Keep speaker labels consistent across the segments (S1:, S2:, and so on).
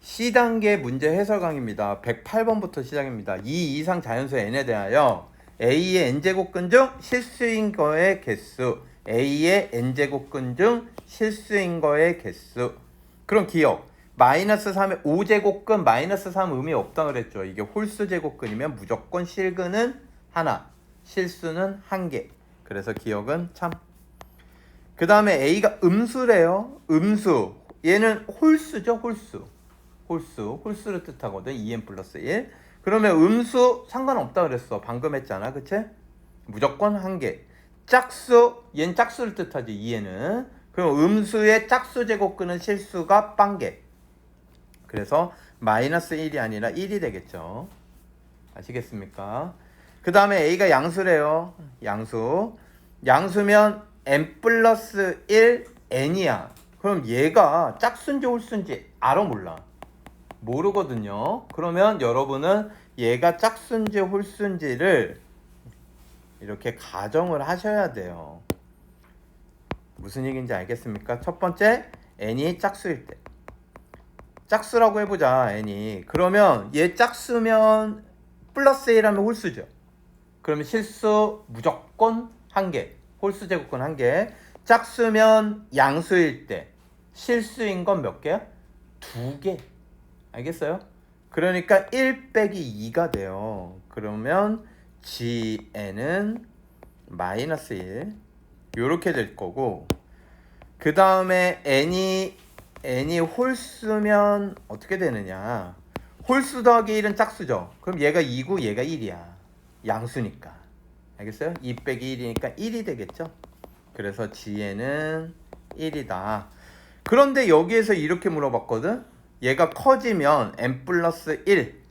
S1: C단계 문제 해설 강의입니다. 108번부터 시작입니다. 이 이상 자연수 n에 대하여 A의 n제곱근 중 실수인 거의 개수, A의 n제곱근 중 실수인 거의 개수. 그럼 기억, 마이너스 3의 5제곱근 마이너스 3 의미 없다 그랬죠. 이게 홀수 제곱근이면 무조건 실근은 하나, 실수는 한 개. 그래서 기억은 참. 그 다음에 A가 음수래요. 음수. 얘는 홀수죠. 홀수를 뜻하거든. 2n 플러스 1. 그러면 음수 상관없다 그랬어. 방금 했잖아. 그치? 무조건 한 개. 짝수, 얘는 짝수를 뜻하지. 2n은. 그럼 음수의 짝수 제곱근은 실수가 빵개. 그래서 마이너스 1이 아니라 1이 되겠죠. 아시겠습니까? 그 다음에 A가 양수래요. 양수면 n 플러스 1 n이야. 그럼 얘가 짝수인지 홀수인지 알아 몰라? 모르거든요. 그러면 여러분은 얘가 짝수인지 홀수인지를 이렇게 가정을 하셔야 돼요. 무슨 얘기인지 알겠습니까? 첫 번째, n이 짝수일 때. 짝수라고 해보자, n이. 그러면 얘 짝수면 플러스 1하면 홀수죠. 그러면 실수 무조건 한 개. 홀수 제곱근 한 개. 짝수면 양수일 때. 실수인 건 몇 개야? 두 개. 알겠어요? 그러니까 1 빼기 2가 돼요. 그러면 GN은 마이너스 1 요렇게 될 거고, 그 다음에 n이 홀수면 어떻게 되느냐. 홀수 더하기 1은 짝수죠. 그럼 얘가 2고 얘가 1이야. 양수니까. 알겠어요? 2 빼기 1이니까 1이 되겠죠. 그래서 GN은 1이다. 그런데 여기에서 이렇게 물어봤거든. 얘가 커지면 n 플러스 1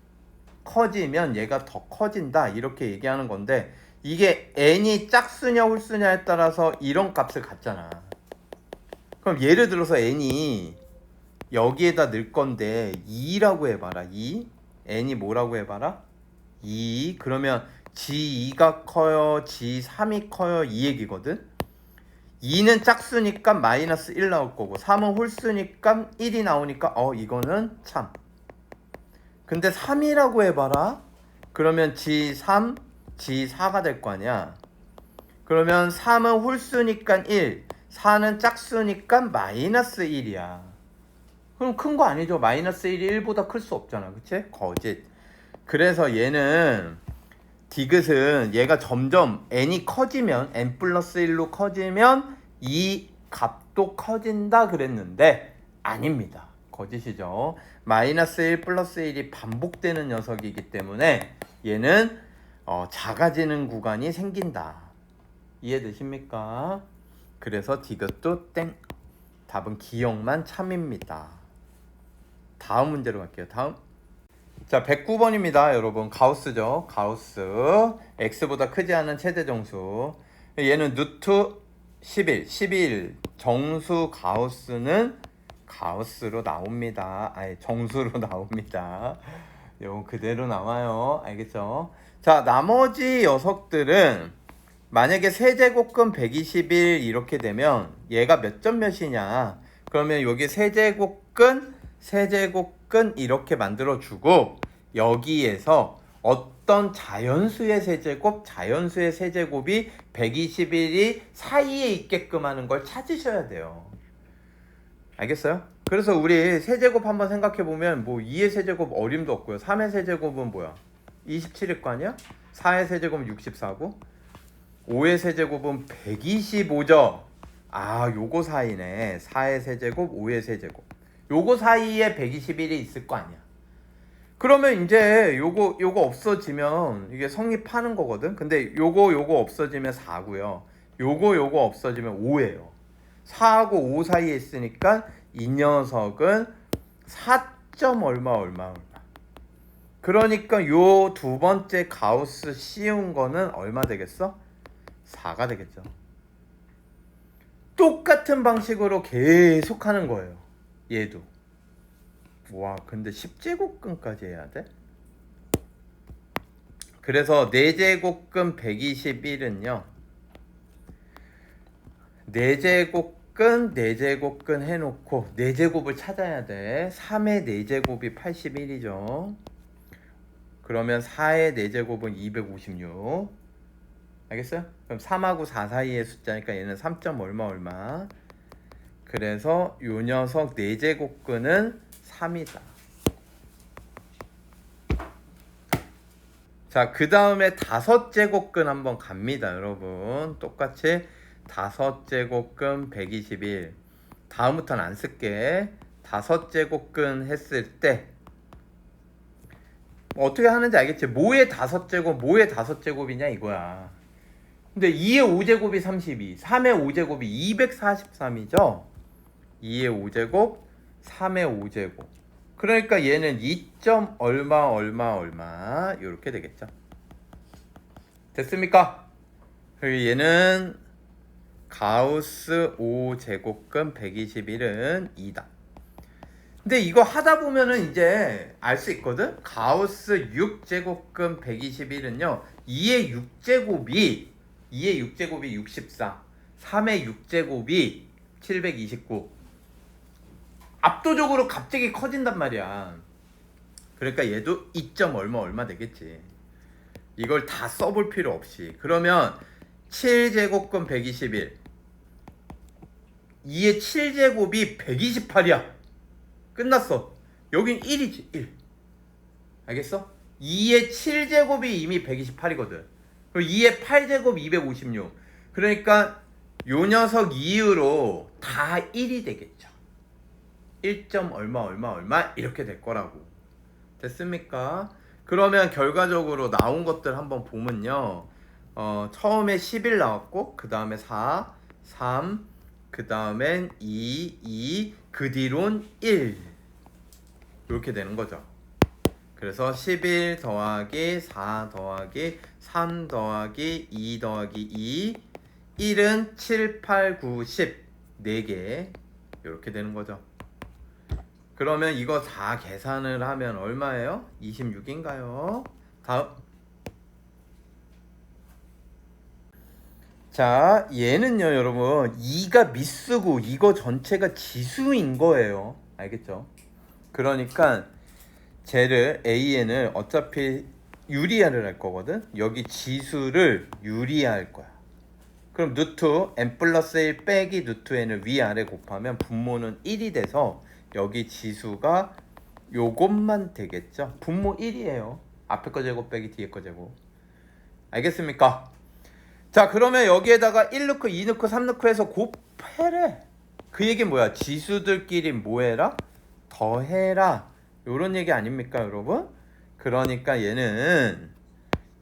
S1: 커지면 얘가 더 커진다 이렇게 얘기하는 건데, 이게 n이 짝수냐 홀수냐에 따라서 이런 값을 갖잖아. 그럼 예를 들어서 n이 여기에다 넣을 건데 2라고 해봐라. 2 n이 뭐라고 해봐라. 2 그러면 G2가 커요 G3이 커요 이 얘기거든. 2는 짝수니까 마이너스 1 나올 거고, 3은 홀수니까 1이 나오니까 이거는 참. 근데 3이라고 해봐라. 그러면 G3, G4가 될 거 아니야. 그러면 3은 홀수니까 1, 4는 짝수니까 마이너스 1이야. 그럼 큰 거 아니죠. 마이너스 1이 1보다 클 수 없잖아. 그치? 거짓. 그래서 얘는 디귿은 얘가 점점 n이 커지면 n 플러스 1로 커지면 이 값도 커진다 그랬는데 아닙니다. 거짓이죠. 마이너스 1 플러스 1이 반복되는 녀석이기 때문에 얘는 작아지는 구간이 생긴다. 이해되십니까? 그래서 디귿도 땡. 답은 기억만 참입니다. 다음 문제로 갈게요. 다음. 자, 109번입니다. 여러분, 가우스죠. 가우스. x보다 크지 않은 최대정수. 얘는 루트 11 정수 가우스는 가우스로 나옵니다. 아니, 정수로 나옵니다. 요 그대로 나와요. 알겠죠? 자, 나머지 녀석들은 만약에 세제곱근 121 이렇게 되면 얘가 몇 점 몇이냐? 그러면 여기 세제곱근 이렇게 만들어주고, 여기에서 어떤 자연수의 세제곱이 121이 사이에 있게끔 하는 걸 찾으셔야 돼요. 알겠어요? 그래서 우리 세제곱 한번 생각해보면 2의 세제곱 어림도 없고요. 3의 세제곱은 뭐야? 27일 거 아니야? 4의 세제곱은 64고, 5의 세제곱은 125죠. 요거 사이네. 4의 세제곱, 5의 세제곱. 요거 사이에 121이 있을 거 아니야. 그러면 이제 요거 없어지면 이게 성립하는 거거든. 근데 요거 없어지면 4고요. 요거 없어지면 5예요. 4하고 5 사이에 있으니까 이 녀석은 4점 얼마. 그러니까 요 두 번째 가우스 씌운 거는 얼마 되겠어? 4가 되겠죠. 똑같은 방식으로 계속 하는 거예요. 얘도. 와, 근데 10제곱근까지 해야 돼? 그래서 4제곱근 121은요. 4제곱근 끈 4제곱근 해놓고 4제곱을 찾아야 돼. 3의 4제곱이 81이죠. 그러면 4의 4제곱은 256. 알겠어요? 그럼 3하고 4 사이의 숫자니까 얘는 3점 얼마. 그래서 요 녀석 4제곱근은 3이다. 자, 그 다음에 5제곱근 한번 갑니다, 여러분. 똑같이 5제곱근 121. 다음부터는 안 쓸게. 5제곱근 했을 때 어떻게 하는지 알겠지? 뭐의 5제곱, 뭐의 5제곱이냐 이거야. 근데 2의 5제곱이 32, 3의 5제곱이 243이죠? 2의 5제곱, 3의 5제곱. 그러니까 얘는 2점 얼마 이렇게 되겠죠. 됐습니까? 그리고 얘는 가우스 5제곱근 121은 2다. 근데 이거 하다 보면은 이제 알 수 있거든? 가우스 6제곱근 121은요 2의 6제곱이 64, 3의 6제곱이 729. 압도적으로 갑자기 커진단 말이야. 그러니까 얘도 2점 얼마 되겠지. 이걸 다 써볼 필요 없이. 그러면 7제곱근 121, 2의 7제곱이 128이야. 끝났어. 여긴 1이지 1. 알겠어? 2의 7제곱이 이미 128이거든. 그리고 2의 8제곱 256. 그러니까 요 녀석 이후로 다 1이 되겠죠. 1점 얼마 이렇게 될 거라고. 됐습니까? 그러면 결과적으로 나온 것들 한번 보면요. 처음에 11 나왔고 그 다음에 4, 3, 그 다음엔 2, 그 뒤론 1 이렇게 되는 거죠. 그래서 11 더하기 4 더하기 3 더하기 2 더하기 2 1은 7, 8, 9, 10 4개 이렇게 되는 거죠. 그러면 이거 다 계산을 하면 얼마예요? 26인가요? 다음. 자, 얘는요 여러분 2가 미스고 이거 전체가 지수인 거예요. 알겠죠? 그러니까 쟤를 AN을 어차피 유리화를 할 거거든. 여기 지수를 유리화할 거야. 그럼 누트 n 플러스 1 빼기 누트 n을 위아래 곱하면 분모는 1이 돼서 여기 지수가 요것만 되겠죠. 분모 1이에요. 앞에 거 제곱 빼기 뒤에 거 제곱. 알겠습니까? 자, 그러면 여기에다가 1 넣고 2 넣고 3 넣고 해서 곱해래. 그 얘기는 뭐야? 지수들끼리 뭐해라? 더해라. 요런 얘기 아닙니까 여러분? 그러니까 얘는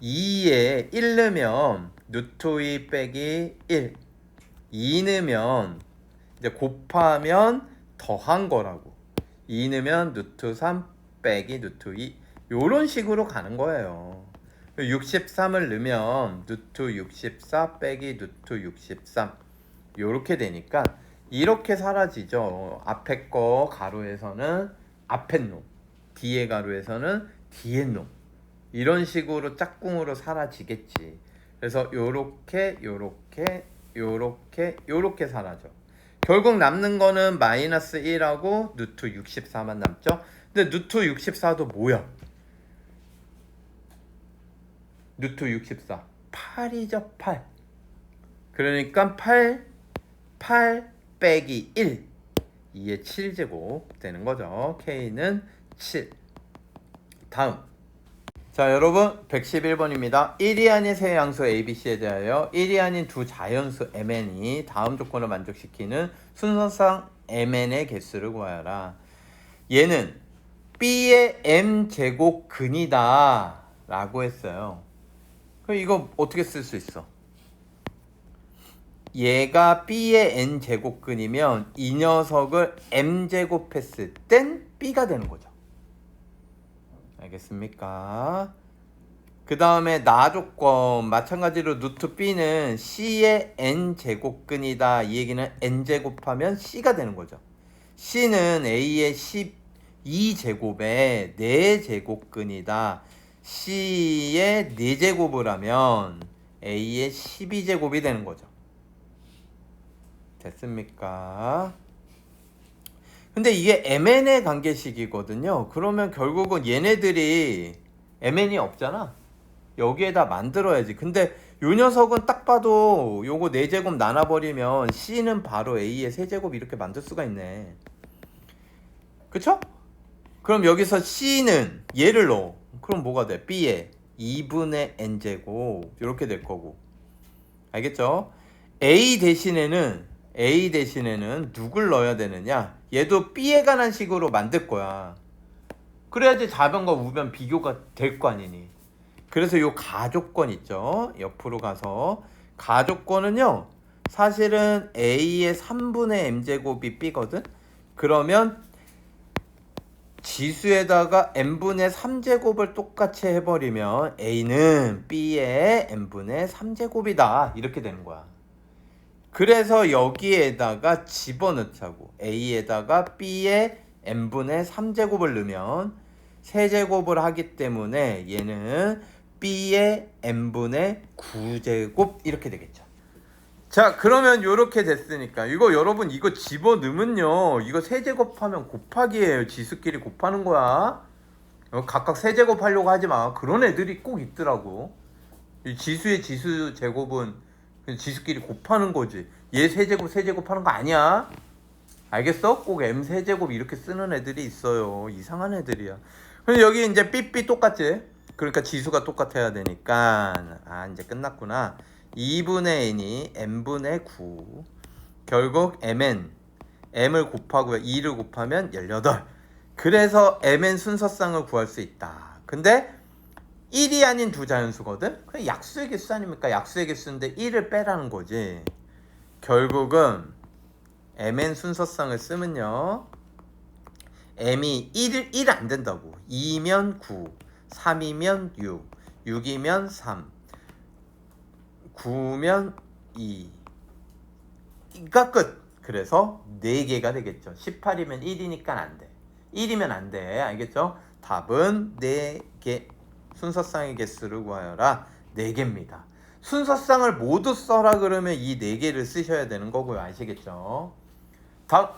S1: 2에 1 넣으면 누트 2 빼기 1, 2 넣으면 이제 곱하면 더한 거라고. 2 넣으면 누트 3 빼기 누트 2 요런 식으로 가는 거예요. 63을 넣으면 누트 64 빼기 누트 63 요렇게 되니까 이렇게 사라지죠. 앞에 거 가로에서는 앞에 놈, 뒤에 가로에서는 뒤에 놈 이런 식으로 짝꿍으로 사라지겠지. 그래서 요렇게 사라져. 결국 남는 거는 마이너스 1하고 누트 64만 남죠. 근데 누트 64도 뭐야? 누트 64 8이죠. 8. 그러니까 8 빼기 1 2의 7제곱 되는 거죠. K는 7. 다음. 자, 여러분 111번입니다. 1이 아닌 세 양수 ABC에 대하여 1이 아닌 두 자연수 MN이 다음 조건을 만족시키는 순서상 MN의 개수를 구하여라. 얘는 B의 M제곱 근이다 라고 했어요. 그럼 이거 어떻게 쓸 수 있어? 얘가 B의 N제곱근이면 이 녀석을 M제곱했을 땐 B가 되는 거죠. 알겠습니까? 그 다음에 나 조건 마찬가지로 누트 B는 C의 N제곱근이다. 이 얘기는 N제곱하면 C가 되는 거죠. C는 A의 12제곱에 4제곱근이다. C의 4제곱을 하면 A의 12제곱이 되는 거죠. 됐습니까? 근데 이게 MN의 관계식이거든요. 그러면 결국은 얘네들이 MN이 없잖아. 여기에다 만들어야지. 근데 요 녀석은 딱 봐도 요거 4제곱 나눠버리면 C는 바로 A의 세제곱 이렇게 만들 수가 있네. 그쵸? 그럼 여기서 C는 얘를 넣어. 그럼 뭐가 돼? B에 2분의 N제곱 이렇게 될 거고. 알겠죠? A 대신에는 누굴 넣어야 되느냐? 얘도 B에 관한 식으로 만들 거야. 그래야지 좌변과 우변 비교가 될 거 아니니. 그래서 요 가족권 있죠? 옆으로 가서 가족권은요 사실은 A의 3분의 M제곱이 B거든? 그러면 지수에다가 N분의 3제곱을 똑같이 해버리면 A는 B의 N분의 3제곱이다 이렇게 되는 거야. 그래서 여기에다가 집어넣자고. A에다가 B의 N분의 3제곱을 넣으면 세제곱을 하기 때문에 얘는 B의 N분의 9제곱 이렇게 되겠죠. 자, 그러면 이렇게 됐으니까 이거 여러분 이거 집어넣으면요 이거 세제곱하면 곱하기예요. 지수끼리 곱하는 거야. 각각 세제곱 하려고 하지 마. 그런 애들이 꼭 있더라고. 이 지수의 지수 제곱은 지수끼리 곱하는 거지. 얘 세제곱 하는 거 아니야. 알겠어? 꼭 M 세제곱 이렇게 쓰는 애들이 있어요. 이상한 애들이야. 그럼 여기 이제 삐삐 똑같지? 그러니까 지수가 똑같아야 되니까 이제 끝났구나. 2분의 n이 n분의 9. 결국 m을 곱하고요. 2를 곱하면 18. 그래서 mn 순서쌍을 구할 수 있다. 근데 1이 아닌 두 자연수거든? 그냥 약수의 개수 아닙니까? 약수의 개수인데 1을 빼라는 거지. 결국은 mn 순서쌍을 쓰면요 m이 1 안 된다고. 2면 9, 3이면 6, 6이면 3, 9면 2. 이가 끝. 그래서 4개가 되겠죠. 18이면 1이니까 안 돼. 1이면 안 돼. 알겠죠? 답은 4개. 순서쌍의 개수를 구하여라. 4개입니다. 순서쌍을 모두 써라 그러면 이 4개를 쓰셔야 되는 거고요. 아시겠죠? 다음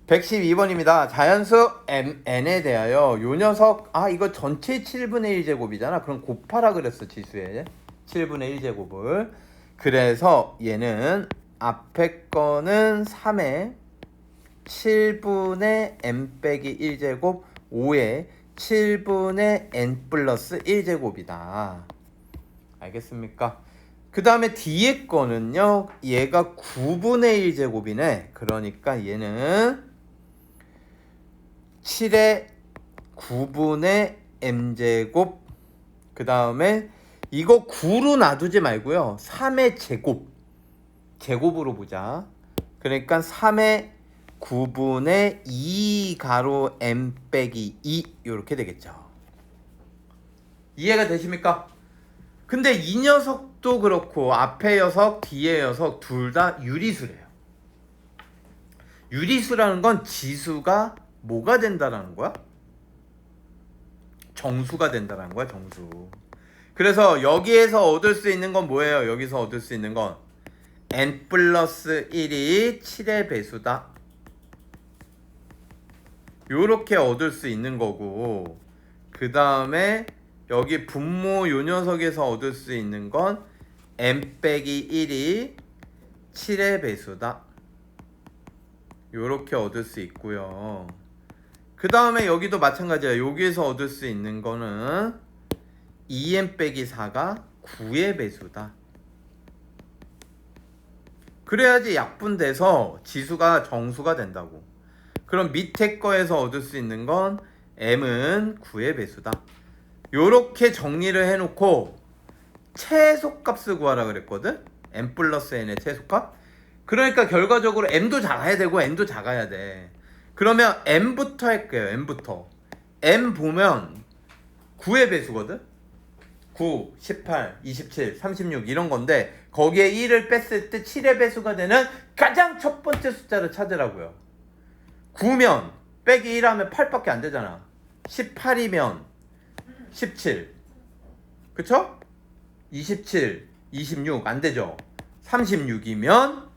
S1: 112번입니다. 자연수 mn에 대하여 요 녀석 이거 전체 7분의 1제곱이잖아. 그럼 곱하라 그랬어. 지수에 7분의 1제곱을. 그래서 얘는 앞에 거는 3에 7분의 n 빼기 1제곱 5에 7분의 n 플러스 1제곱이다. 알겠습니까? 그 다음에 뒤에 거는요 얘가 9분의 1제곱이네. 그러니까 얘는 7의 9분의 m제곱. 그 다음에 이거 9로 놔두지 말고요 3의 제곱으로 보자. 그러니까 3의 9분의 2 가로 m 빼기 2 이렇게 되겠죠. 이해가 되십니까? 근데 이 녀석도 그렇고 앞에 녀석 뒤에 녀석 둘 다 유리수래요. 유리수라는 건 지수가 뭐가 된다라는 거야? 정수가 된다라는 거야. 정수. 그래서 여기에서 얻을 수 있는 건 뭐예요? 여기서 얻을 수 있는 건 n 플러스 1이 7의 배수다. 요렇게 얻을 수 있는 거고, 그 다음에 여기 분모 요 녀석에서 얻을 수 있는 건 n 빼기 1이 7의 배수다. 요렇게 얻을 수 있고요. 그 다음에 여기도 마찬가지야. 여기에서 얻을 수 있는 거는 2n 빼기 4가 9의 배수다. 그래야지 약분돼서 지수가 정수가 된다고. 그럼 밑에 거에서 얻을 수 있는 건 m은 9의 배수다. 요렇게 정리를 해놓고 최소값을 구하라 그랬거든? m 플러스 n의 최소값? 그러니까 결과적으로 m도 작아야 되고 n도 작아야 돼. 그러면 m부터 할게요. m부터. m 보면 9의 배수거든? 9, 18, 27, 36 이런 건데 거기에 1을 뺐을 때 7의 배수가 되는 가장 첫 번째 숫자를 찾으라고요. 9면 빼기 1 하면 8밖에 안 되잖아. 18이면 17. 그쵸? 27, 26 안 되죠. 36이면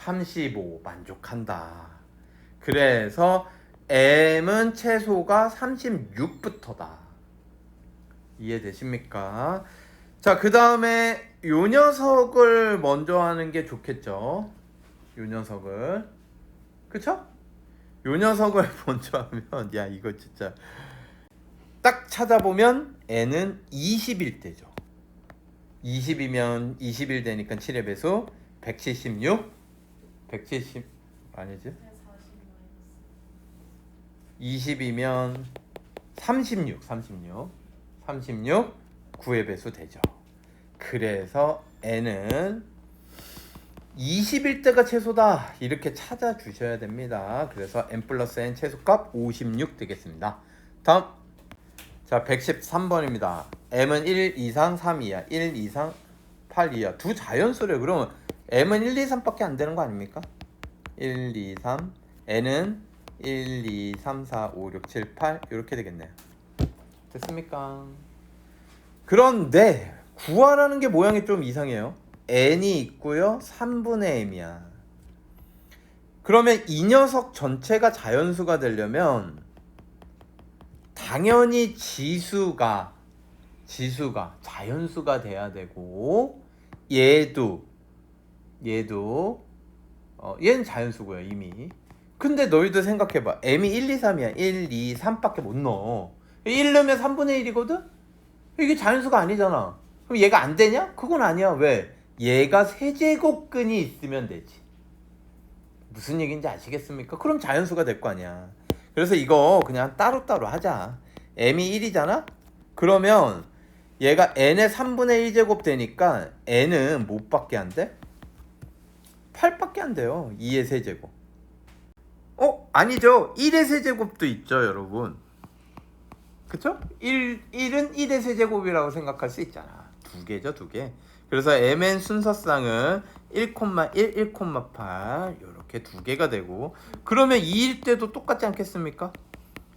S1: 35 만족한다. 그래서 m은 최소가 36부터다. 이해되십니까? 자, 그 다음에 요 녀석을 먼저 하는 게 좋겠죠. 요 녀석을. 그쵸? 요 녀석을 먼저 하면, 야, 이거 진짜. 딱 찾아보면 n은 20일 때죠. 20이면 20일 되니까 7의 배수 176. 170 아니지? 20이면 36 9의 배수 되죠. 그래서 n은 20일 때가 최소다 이렇게 찾아주셔야 됩니다. 그래서 n 플러스 n 최소값 56 되겠습니다. 다음, 자 113번입니다. m은 1 이상 3 이하 1 이상 8 이하 두 자연수래요. 그러면 m은 1, 2, 3밖에 안 되는 거 아닙니까? 1, 2, 3 n은 1, 2, 3, 4, 5, 6, 7, 8 이렇게 되겠네요. 됐습니까? 그런데 구하라는 게 모양이 좀 이상해요. n이 있고요 3분의 m이야. 그러면 이 녀석 전체가 자연수가 되려면 당연히 지수가 자연수가 돼야 되고 얘도 얘는 자연수고요 이미. 근데 너희도 생각해봐. m이 1, 2, 3이야. 1, 2, 3밖에 못 넣어. 1 넣으면 3분의 1이거든? 이게 자연수가 아니잖아. 그럼 얘가 안 되냐? 그건 아니야. 왜? 얘가 세제곱근이 있으면 되지. 무슨 얘기인지 아시겠습니까? 그럼 자연수가 될 거 아니야. 그래서 이거 그냥 따로따로 하자. m이 1이잖아? 그러면 얘가 n의 3분의 1제곱 되니까 n은 못 밖에 안 돼? 8밖에 안 돼요. 2의 세제곱. 아니죠. 1의 세제곱도 있죠, 여러분. 그쵸? 1은 1의 세제곱이라고 생각할 수 있잖아. 두 개죠, 두 개. 그래서 mn 순서쌍은 1, 1, 1,8 이렇게 두 개가 되고, 그러면 2일 때도 똑같지 않겠습니까?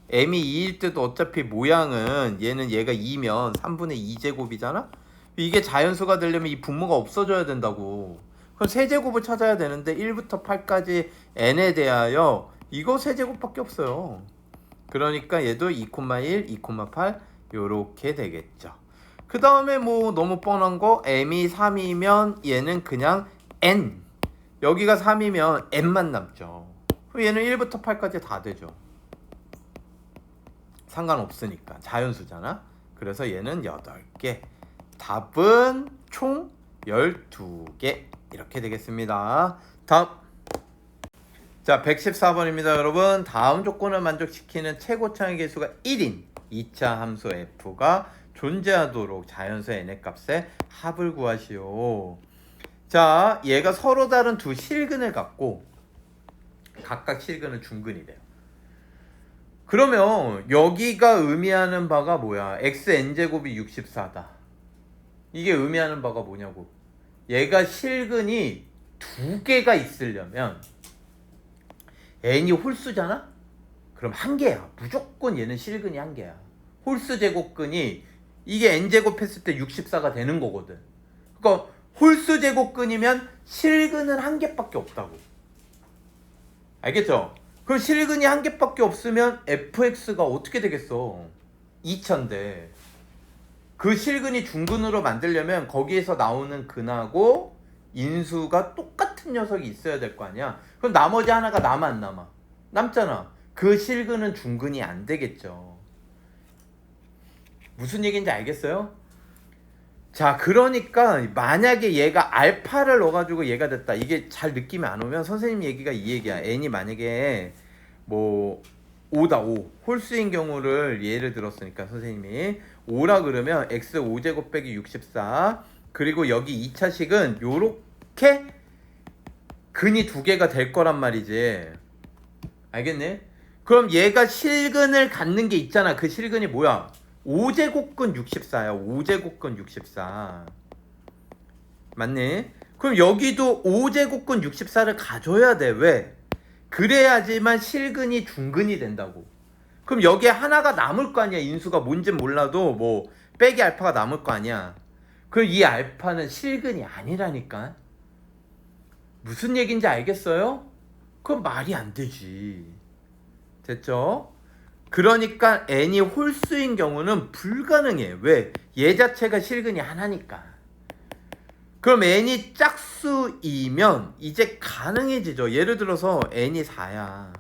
S1: m이 2일 때도 어차피 모양은 얘가 2면 3분의 2제곱이잖아? 이게 자연수가 되려면 이 분모가 없어져야 된다고. 그럼 세제곱을 찾아야 되는데 1부터 8까지 n에 대하여 이거 세제곱밖에 없어요. 그러니까 얘도 2,1, 2,8 요렇게 되겠죠. 그 다음에 뭐 너무 뻔한 거 m이 3이면 얘는 그냥 n. 여기가 3이면 n만 남죠. 그럼 얘는 1부터 8까지 다 되죠. 상관없으니까 자연수잖아. 그래서 얘는 8개. 답은 총 12개 이렇게 되겠습니다. 다음, 자 114번입니다. 여러분, 다음 조건을 만족시키는 최고차의 개수가 1인 2차 함수 f가 존재하도록 자연수 n의 값의 합을 구하시오. 자, 얘가 서로 다른 두 실근을 갖고 각각 실근은 중근이래요. 그러면 여기가 의미하는 바가 뭐야? xn제곱이 64다. 이게 의미하는 바가 뭐냐고. 얘가 실근이 두 개가 있으려면 n이 홀수잖아? 그럼 한 개야. 무조건 얘는 실근이 한 개야. 홀수 제곱근이 이게 n제곱 했을 때 64가 되는 거거든. 그러니까 홀수 제곱근이면 실근은 한 개밖에 없다고. 알겠죠? 그럼 실근이 한 개밖에 없으면 fx가 어떻게 되겠어? 2차인데 그 실근이 중근으로 만들려면 거기에서 나오는 근하고 인수가 똑같은 녀석이 있어야 될 거 아니야. 그럼 나머지 하나가 남아 안 남아? 남잖아. 그 실근은 중근이 안 되겠죠. 무슨 얘기인지 알겠어요? 자, 그러니까 만약에 얘가 알파를 넣어가지고 얘가 됐다. 이게 잘 느낌이 안 오면 선생님 얘기가 이 얘기야. n이 만약에 뭐 5다 5 홀수인 경우를 예를 들었으니까 선생님이 5라 그러면 x 5제곱 빼기 64 그리고 여기 2차식은 요렇게 근이 두 개가 될 거란 말이지. 알겠네? 그럼 얘가 실근을 갖는 게 있잖아. 그 실근이 뭐야? 5제곱근 64야. 5제곱근 64 맞네? 그럼 여기도 5제곱근 64를 가져야 돼. 왜? 그래야지만 실근이 중근이 된다고. 그럼 여기에 하나가 남을 거 아니야. 인수가 뭔진 몰라도 뭐 빼기 알파가 남을 거 아니야. 그럼 이 알파는 실근이 아니라니까. 무슨 얘기인지 알겠어요? 그건 말이 안 되지. 됐죠? 그러니까 n이 홀수인 경우는 불가능해. 왜? 얘 자체가 실근이 하나니까. 그럼 n이 짝수이면 이제 가능해지죠. 예를 들어서 n이 4야.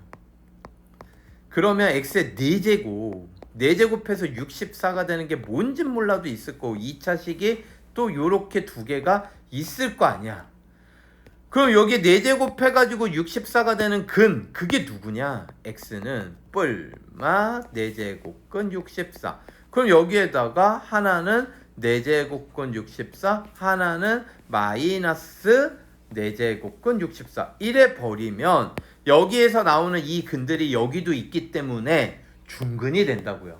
S1: 그러면 x의 4제곱 4제곱해서 64가 되는 게 뭔진 몰라도 있을 거고 2차식이 또 요렇게 두 개가 있을 거 아니야. 그럼 여기 4제곱 해가지고 64가 되는 근 그게 누구냐? x는 뿔마 4제곱근 64. 그럼 여기에다가 하나는 4제곱근 64 하나는 마이너스 4제곱근 64 이래 버리면 여기에서 나오는 이 근들이 여기도 있기 때문에 중근이 된다고요.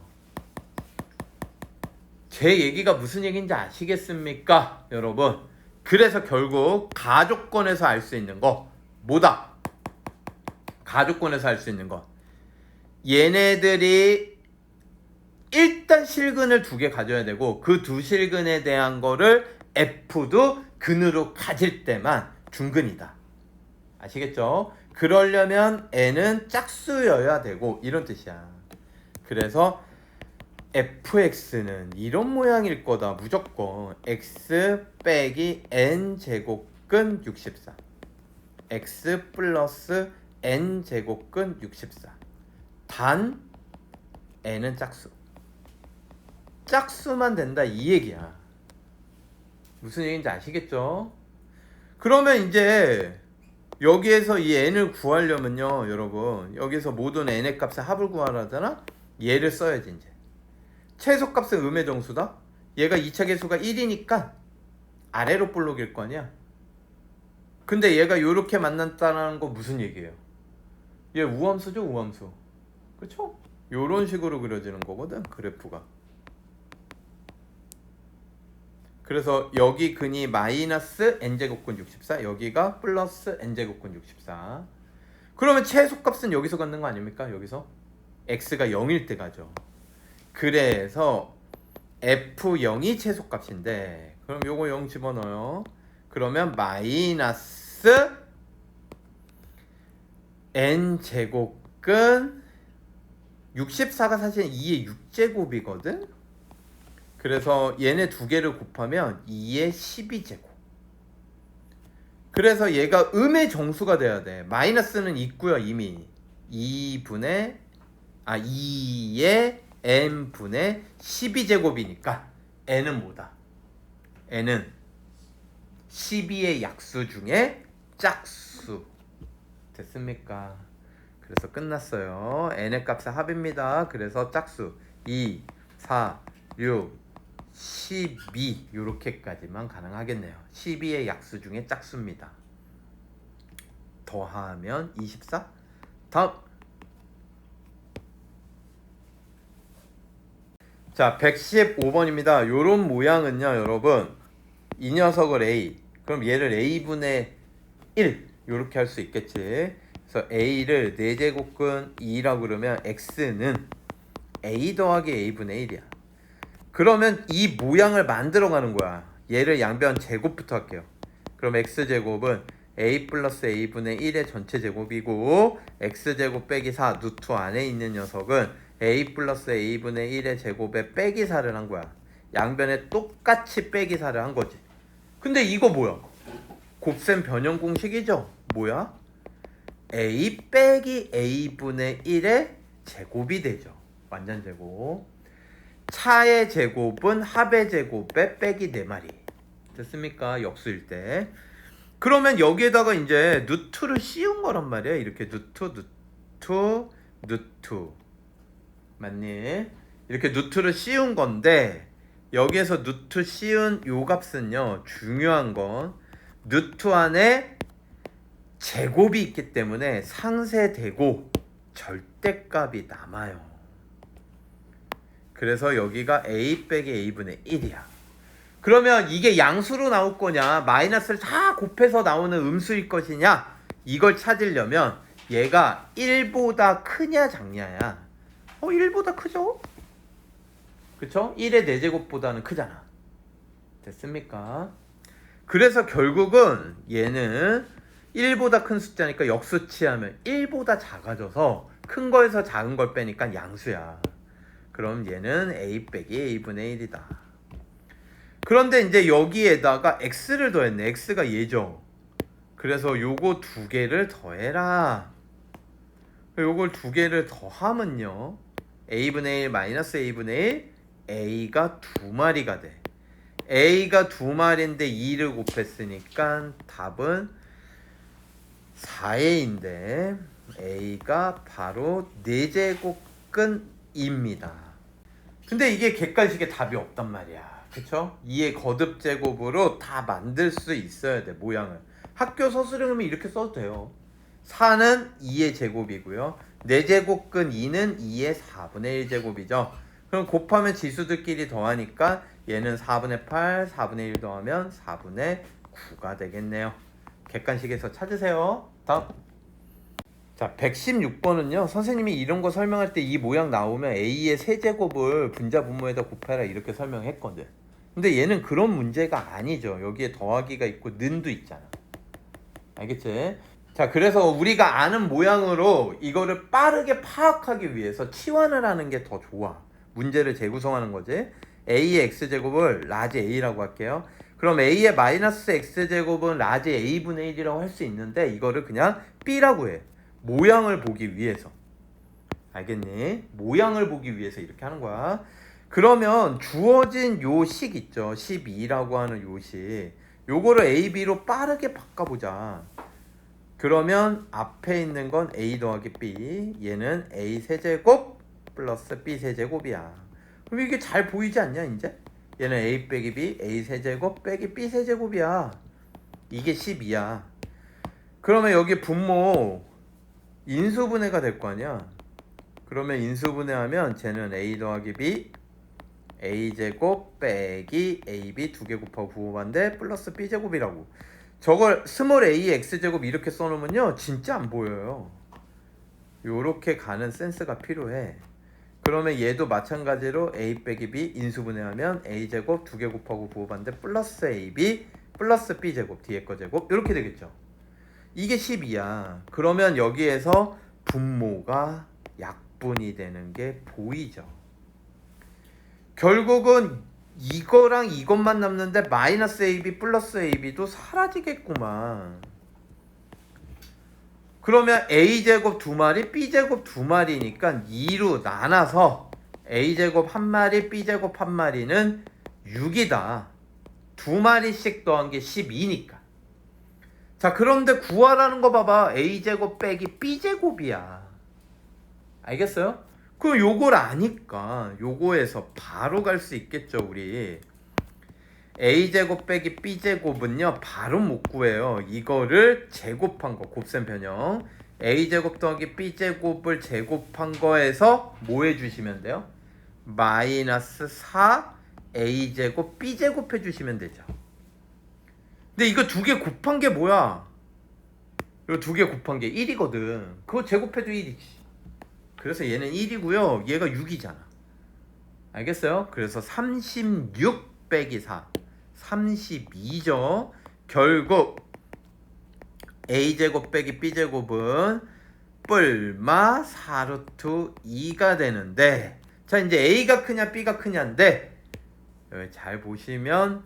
S1: 제 얘기가 무슨 얘기인지 아시겠습니까? 여러분, 그래서 결국 가족권에서 알 수 있는 거 뭐다? 가족권에서 알 수 있는 거 얘네들이 일단 실근을 두 개 가져야 되고 그 두 실근에 대한 거를 F도 근으로 가질 때만 중근이다. 아시겠죠? 그러려면 N은 짝수여야 되고 이런 뜻이야. 그래서 fx는 이런 모양일 거다. 무조건 x 빼기 n 제곱근 64 x 플러스 n 제곱근 64 단 n은 짝수만 된다 이 얘기야. 무슨 얘기인지 아시겠죠? 그러면 이제 여기에서 이 n을 구하려면요 여러분 여기서 모든 n의 값의 합을 구하라잖아. 얘를 써야지. 이제 최소값은 음의 정수다. 얘가 2차 계수가 1이니까 아래로 볼록일 거 아니야. 근데 얘가 요렇게 만났다는 거 무슨 얘기예요? 얘 우함수죠. 우함수. 그쵸? 요런 식으로 그려지는 거거든 그래프가. 그래서 여기 근이 마이너스 n제곱근 64 여기가 플러스 n제곱근 64. 그러면 최소값은 여기서 갖는 거 아닙니까? 여기서 x가 0일 때 가죠. 그래서 f0이 최소값인데 그럼 요거 0 집어넣어요. 그러면 마이너스 n제곱근 64가 사실 2의 6제곱이거든. 그래서 얘네 두 개를 곱하면 2의 12제곱. 그래서 얘가 음의 정수가 돼야 돼. 마이너스는 있고요 이미 2의 n분의 12제곱이니까 n은 뭐다? n은 12의 약수 중에 짝수. 됐습니까? 그래서 끝났어요. n의 값의 합입니다. 그래서 짝수 2, 4, 6, 12 요렇게까지만 가능하겠네요. 12의 약수 중에 짝수입니다. 더하면 24. 다음 자 115번입니다. 요런 모양은요 여러분 이 녀석을 A 그럼 얘를 A분의 1 요렇게 할 수 있겠지. 그래서 A를 4제곱근 2라고 그러면 X는 A 더하기 A분의 1이야. 그러면 이 모양을 만들어 가는 거야. 얘를 양변 제곱부터 할게요. 그럼 X제곱은 A 플러스 A분의 1의 전체 제곱이고 X제곱 빼기 4 루트 안에 있는 녀석은 A 플러스 A분의 1의 제곱에 빼기 4를 한 거야. 양변에 똑같이 빼기 4를 한 거지. 근데 이거 뭐야? 곱셈 변형 공식이죠? 뭐야? A 빼기 A분의 1의 제곱이 되죠. 완전 제곱. 차의 제곱은 합의 제곱에 빼기 4마리. 됐습니까? 역수일 때. 그러면 여기에다가 이제 루트를 씌운 거란 말이야. 이렇게 루트. 맞니? 이렇게 루트를 씌운 건데 여기에서 루트 씌운 요 값은요 중요한 건 루트 안에 제곱이 있기 때문에 상쇄되고 절대값이 남아요. 그래서 여기가 A 빼기 A분의 1이야. 그러면 이게 양수로 나올 거냐 마이너스를 다 곱해서 나오는 음수일 것이냐 이걸 찾으려면 얘가 1보다 크냐 작냐야. 1보다 크죠? 그쵸? 1의 4제곱보다는 크잖아. 됐습니까? 그래서 결국은 얘는 1보다 큰 숫자니까 역수치하면 1보다 작아져서 큰 거에서 작은 걸 빼니까 양수야. 그럼 얘는 a 빼기 a분의 1이다. 그런데 이제 여기에다가 x를 더했네. x가 얘죠. 그래서 요거 두 개를 더해라. 요걸 두 개를 더하면요, a분의 1 마이너스 a분의 1, a가 두 마리가 돼. a가 두 마리인데 2를 곱했으니까 답은 4a인데 a가 바로 4제곱근입니다. 근데 이게 객관식에 답이 없단 말이야. 그쵸? 2의 거듭제곱으로 다 만들 수 있어야 돼, 모양을. 학교 서술형이면 이렇게 써도 돼요. 4는 2의 제곱이고요. 4제곱근 2는 2의 4분의 1제곱이죠. 그럼 곱하면 지수들끼리 더하니까 얘는 4분의 8, 4분의 1 더하면 4분의 9가 되겠네요. 객관식에서 찾으세요. 다음. 자, 116번은요. 선생님이 이런 거 설명할 때 이 모양 나오면 a의 세제곱을 분자 분모에다 곱해라 이렇게 설명했거든. 근데 얘는 그런 문제가 아니죠. 여기에 더하기가 있고 는도 있잖아. 알겠지? 자, 그래서 우리가 아는 모양으로 이거를 빠르게 파악하기 위해서 치환을 하는 게 더 좋아. 문제를 재구성하는 거지. a의 x제곱을 라지 a라고 할게요. 그럼 a의 마이너스 x제곱은 라지 a분의 1이라고 할 수 있는데 이거를 그냥 b라고 해. 모양을 보기 위해서. 알겠니? 모양을 보기 위해서 이렇게 하는 거야. 그러면 주어진 요 식 있죠. 12라고 하는 요 식. 요거를 ab로 빠르게 바꿔보자. 그러면 앞에 있는 건 a 더하기 b, 얘는 a 세제곱 플러스 b 세제곱이야. 그럼 이게 잘 보이지 않냐 이제? 얘는 a 빼기 b, a 세제곱 빼기 b 세제곱이야. 이게 12야. 그러면 여기 분모 인수분해가 될 거 아니야. 그러면 인수분해하면 쟤는 a 더하기 b, a제곱 빼기 ab 두 개 곱하고 부호반대 플러스 b제곱이라고. 저걸 스몰 a x제곱 이렇게 써놓으면요 진짜 안 보여요. 요렇게 가는 센스가 필요해. 그러면 얘도 마찬가지로 a 빼기 b 인수분해하면 a제곱 두 개 곱하고 부호반대 플러스 ab 플러스 b제곱 뒤에 거 제곱 이렇게 되겠죠. 이게 12야. 그러면 여기에서 분모가 약분이 되는 게 보이죠. 결국은 이거랑 이것만 남는데 마이너스 ab 플러스 ab도 사라지겠구만. 그러면 a제곱 두 마리 b제곱 두 마리니까 2로 나눠서 a제곱 한 마리 b제곱 한 마리는 6이다. 두 마리씩 더한 게 12니까. 자, 그런데 구하라는 거 봐봐. a제곱 빼기 b제곱이야. 알겠어요? 그럼 요걸 아니까 요거에서 바로 갈 수 있겠죠 우리. a제곱 빼기 b제곱은요 바로 못 구해요. 이거를 제곱한 거, 곱셈 변형. a제곱 더하기 b제곱을 제곱한 거에서 뭐 해주시면 돼요? 마이너스 4 a제곱 b제곱 해주시면 되죠. 근데 이거 두 개 곱한 게 뭐야? 이거 두 개 곱한 게 1이거든. 그거 제곱해도 1이지. 그래서 얘는 1이고요. 얘가 6이잖아. 알겠어요? 그래서 36 빼기 4. 32죠. 결국 a제곱 빼기 b제곱은 뿔마 4루트 2가 되는데, 자 이제 a가 크냐 b가 크냐인데 여기 잘 보시면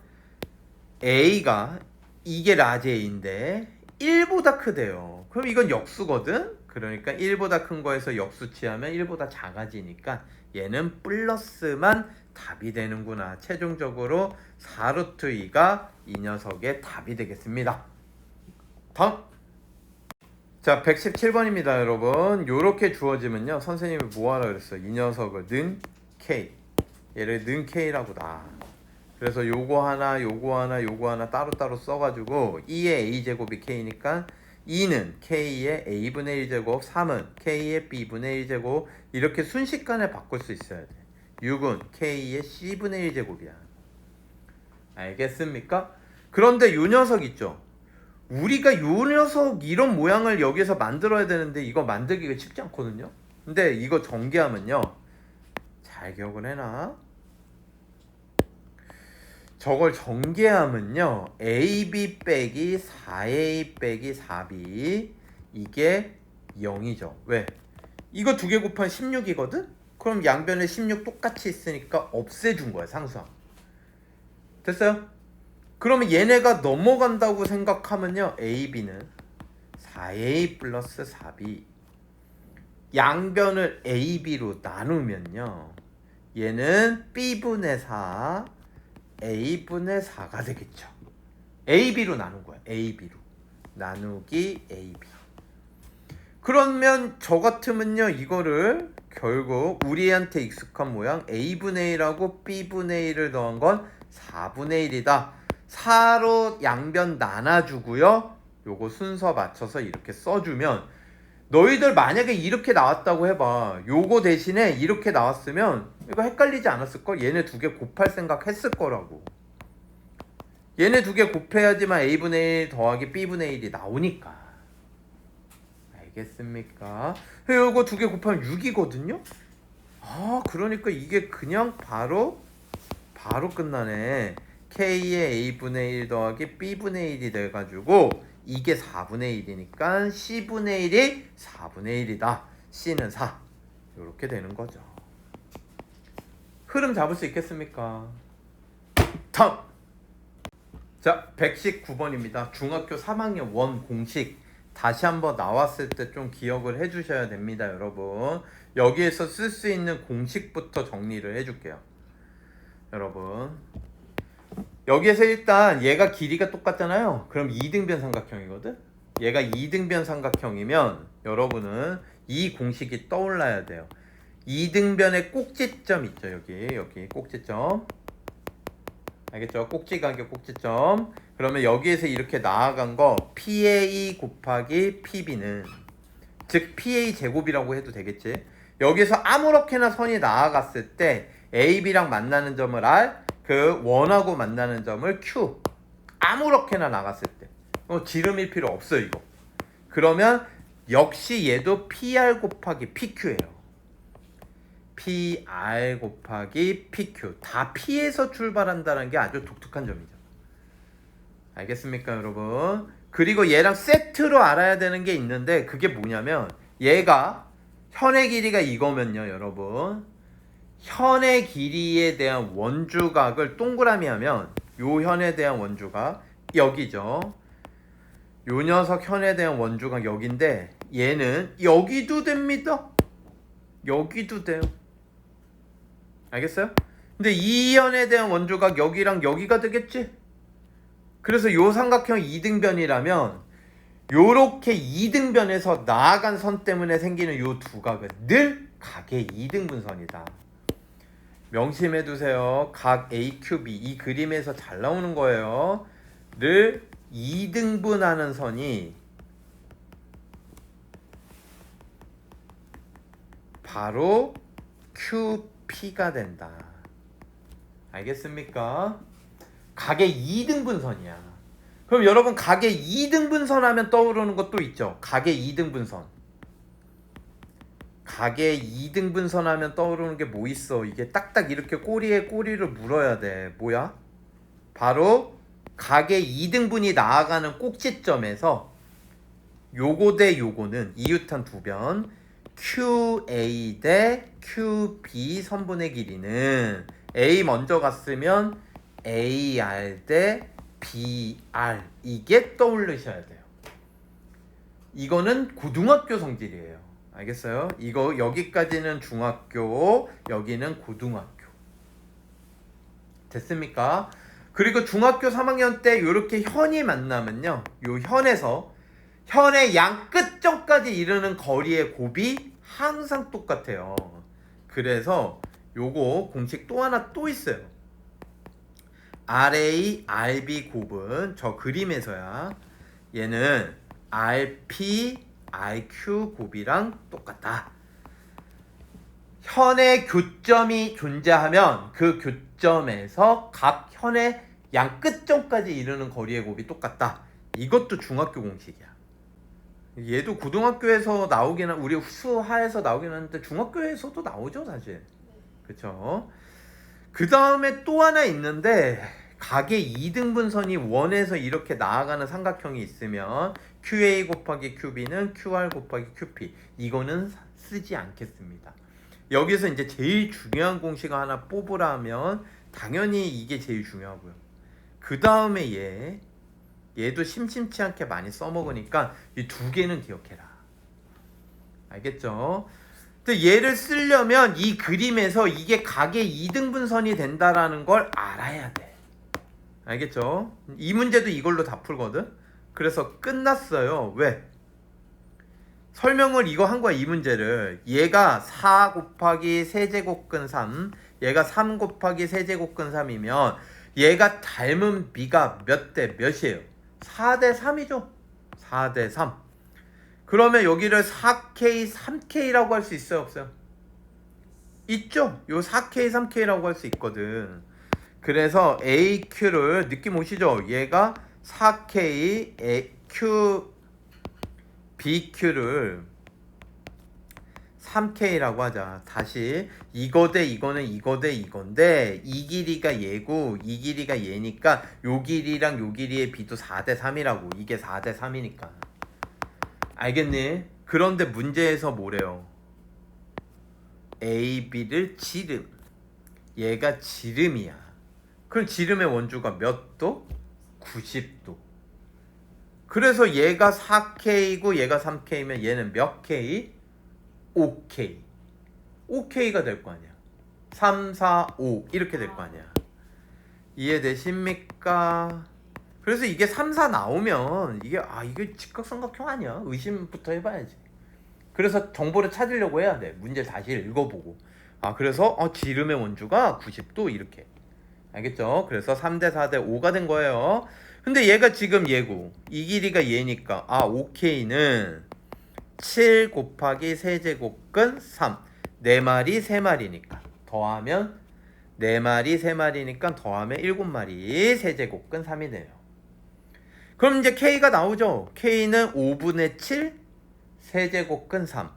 S1: a가 이게 라지 a인데 1보다 크대요. 그럼 이건 역수거든. 그러니까 1보다 큰 거에서 역수치하면 1보다 작아지니까 얘는 플러스만 답이 되는구나. 최종적으로 4루트 2가 이 녀석의 답이 되겠습니다. 다음. 자, 117번입니다 여러분. 요렇게 주어지면요 선생님이 뭐하라 그랬어요? 이 녀석을 는 k, 얘를 는 k라고 놔. 그래서 요거 하나 요거 하나 요거 하나 따로따로 써가지고 2의 a제곱이 k니까 2는 k의 a분의 1제곱, 3은 k의 b분의 1제곱 이렇게 순식간에 바꿀 수 있어야 돼. 6은 k의 c분의 1제곱이야. 알겠습니까? 그런데 요 녀석 있죠? 우리가 요 녀석 이런 모양을 여기서 만들어야 되는데 이거 만들기가 쉽지 않거든요. 근데 이거 전개하면요 잘 기억을 해놔. 저걸 전개하면요 AB 빼기 4A 빼기 4B 이게 0이죠. 왜? 이거 두 개 곱하면 16이거든? 그럼 양변에 16 똑같이 있으니까 없애준 거야 상수항. 됐어요? 그러면 얘네가 넘어간다고 생각하면요 AB는 4A 플러스 4B 양변을 AB로 나누면요 얘는 B분의 4 A분의 4가 되겠죠. AB로 나눈 거야. AB로 나누기 AB. 그러면 저 같으면요 이거를 결국 우리한테 익숙한 모양 A분의 1하고 B분의 1을 더한 건 4분의 1이다. 4로 양변 나눠주고요. 요거 순서 맞춰서 이렇게 써주면 너희들 만약에 이렇게 나왔다고 해봐. 요거 대신에 이렇게 나왔으면 이거 헷갈리지 않았을걸? 얘네 두 개 곱할 생각 했을 거라고. 얘네 두 개 곱해야지만 A분의 1 더하기 B분의 1이 나오니까. 알겠습니까? 요거 두 개 곱하면 6이거든요? 아 그러니까 이게 그냥 바로 끝나네. K의 A분의 1 더하기 B분의 1이 돼가지고 이게 4분의 1이니까 C분의 1이 4분의 1이다. C는 4. 이렇게 되는 거죠. 흐름 잡을 수 있겠습니까? 다음! 자, 119번입니다. 중학교 3학년 원 공식 다시 한번 나왔을 때 좀 기억을 해주셔야 됩니다, 여러분. 여기에서 쓸 수 있는 공식부터 정리를 해줄게요. 여러분. 여기에서 일단 얘가 길이가 똑같잖아요. 그럼 2등변 삼각형이거든? 얘가 2등변 삼각형이면 여러분은 이 공식이 떠올라야 돼요. 2등변의 꼭지점 있죠, 여기 꼭지점. 알겠죠? 꼭지간격 꼭지점. 그러면 여기에서 이렇게 나아간 거 PA 곱하기 PB는 즉 PA 제곱이라고 해도 되겠지. 여기서 아무렇게나 선이 나아갔을 때 AB랑 만나는 점을 R, 그 원하고 만나는 점을 Q. 아무렇게나 나갔을 때 지름일 필요 없어요 이거. 그러면 역시 얘도 PR 곱하기 PQ예요. PR 곱하기 PQ. 다 P에서 출발한다는 게 아주 독특한 점이죠. 알겠습니까 여러분? 그리고 얘랑 세트로 알아야 되는 게 있는데 그게 뭐냐면 얘가 현의 길이가 이거면요 여러분, 현의 길이에 대한 원주각을 동그라미 하면 요 현에 대한 원주각 여기죠. 요 녀석 현에 대한 원주각 여기인데 얘는 여기도 됩니다. 여기도 돼요. 알겠어요? 근데 이 현에 대한 원주각 여기랑 여기가 되겠지? 그래서 요 삼각형 2등변이라면 요렇게 2등변에서 나아간 선 때문에 생기는 요 두 각은 늘 각의 2등분선이다. 명심해 두세요. 각 AQB 이 그림에서 잘 나오는 거예요. 를 2등분하는 선이 바로 QP가 된다. 알겠습니까? 각의 2등분선이야. 그럼 여러분 각의 2등분선 하면 떠오르는 것도 있죠. 각의 2등분선. 각의 2등분선 하면 떠오르는 게 뭐 있어? 이게 딱딱 이렇게 꼬리에 꼬리를 물어야 돼. 뭐야? 바로 각의 2등분이 나아가는 꼭지점에서 요거 대 요거는 이웃한 두 변 QA 대 QB 선분의 길이는 A 먼저 갔으면 AR 대 BR 이게 떠올리셔야 돼요. 이거는 고등학교 성질이에요. 알겠어요? 이거 여기까지는 중학교, 여기는 고등학교. 됐습니까? 그리고 중학교 3학년 때 이렇게 현이 만나면요. 요 현에서 현의 양 끝점까지 이르는 거리의 곱이 항상 똑같아요. 그래서 요거 공식 또 하나 또 있어요. RA, RB 곱은 저 그림에서야 얘는 RP, RQ 곱이랑 똑같다. 현의 교점이 존재하면 그 교점에서 각 현의 양 끝점까지 이르는 거리의 곱이 똑같다. 이것도 중학교 공식이야. 얘도 고등학교에서 나오긴 우리 수하에서 나오긴 하는데 중학교에서도 나오죠 사실. 그쵸? 그 다음에 또 하나 있는데 각의 2등분선이 원에서 이렇게 나아가는 삼각형이 있으면 QA 곱하기 QB는 QR 곱하기 QP. 이거는 쓰지 않겠습니다. 여기서 이제 제일 중요한 공식을 하나 뽑으라면 당연히 이게 제일 중요하고요. 그 다음에 얘도 심심치 않게 많이 써먹으니까 이 두 개는 기억해라. 알겠죠? 근데 얘를 쓰려면 이 그림에서 이게 각의 2등분선이 된다라는 걸 알아야 돼. 알겠죠? 이 문제도 이걸로 다 풀거든? 그래서 끝났어요. 왜? 설명을 이거 한 거야, 이 문제를. 얘가 4 곱하기 세제곱근 3, 얘가 3 곱하기 세제곱근 3이면 얘가 닮은 비가 몇 대 몇이에요? 4대 3이죠. 4대 3. 그러면 여기를 4K, 3K라고 할 수 있어요, 없어요? 있죠. 요 4K, 3K라고 할 수 있거든. 그래서 AQ를 느낌 오시죠? 얘가 4K, Q, BQ를 3K라고 하자. 다시 이거 대 이거는 이거 대 이건데 이 길이가 얘고 이 길이가 얘니까 요 길이랑 요 길이의 비도 4대 3이라고. 이게 4대 3이니까. 알겠니? 그런데 문제에서 뭐래요? A, B를 지름. 얘가 지름이야. 그럼 지름의 원주가 몇 도? 90도. 그래서 얘가 4K고 얘가 3K면 얘는 몇 K? 5K. 5K가 될 거 아니야. 3, 4, 5 이렇게 될 거 아니야. 이해되십니까? 그래서 이게 3, 4 나오면 이게 직각삼각형 아니야? 의심부터 해봐야지. 그래서 정보를 찾으려고 해야 돼. 문제 다시 읽어보고. 그래서 지름의 원주가 90도 이렇게. 알겠죠? 그래서 3대 4대 5가 된 거예요. 근데 얘가 지금 얘고 이 길이가 얘니까 5K는 7 곱하기 세제곱근 3. 4마리 3마리니까 더하면 4마리 3마리니까 더하면 7마리 세제곱근 3이네요. 그럼 이제 K가 나오죠. K는 5분의 7 세제곱근 3.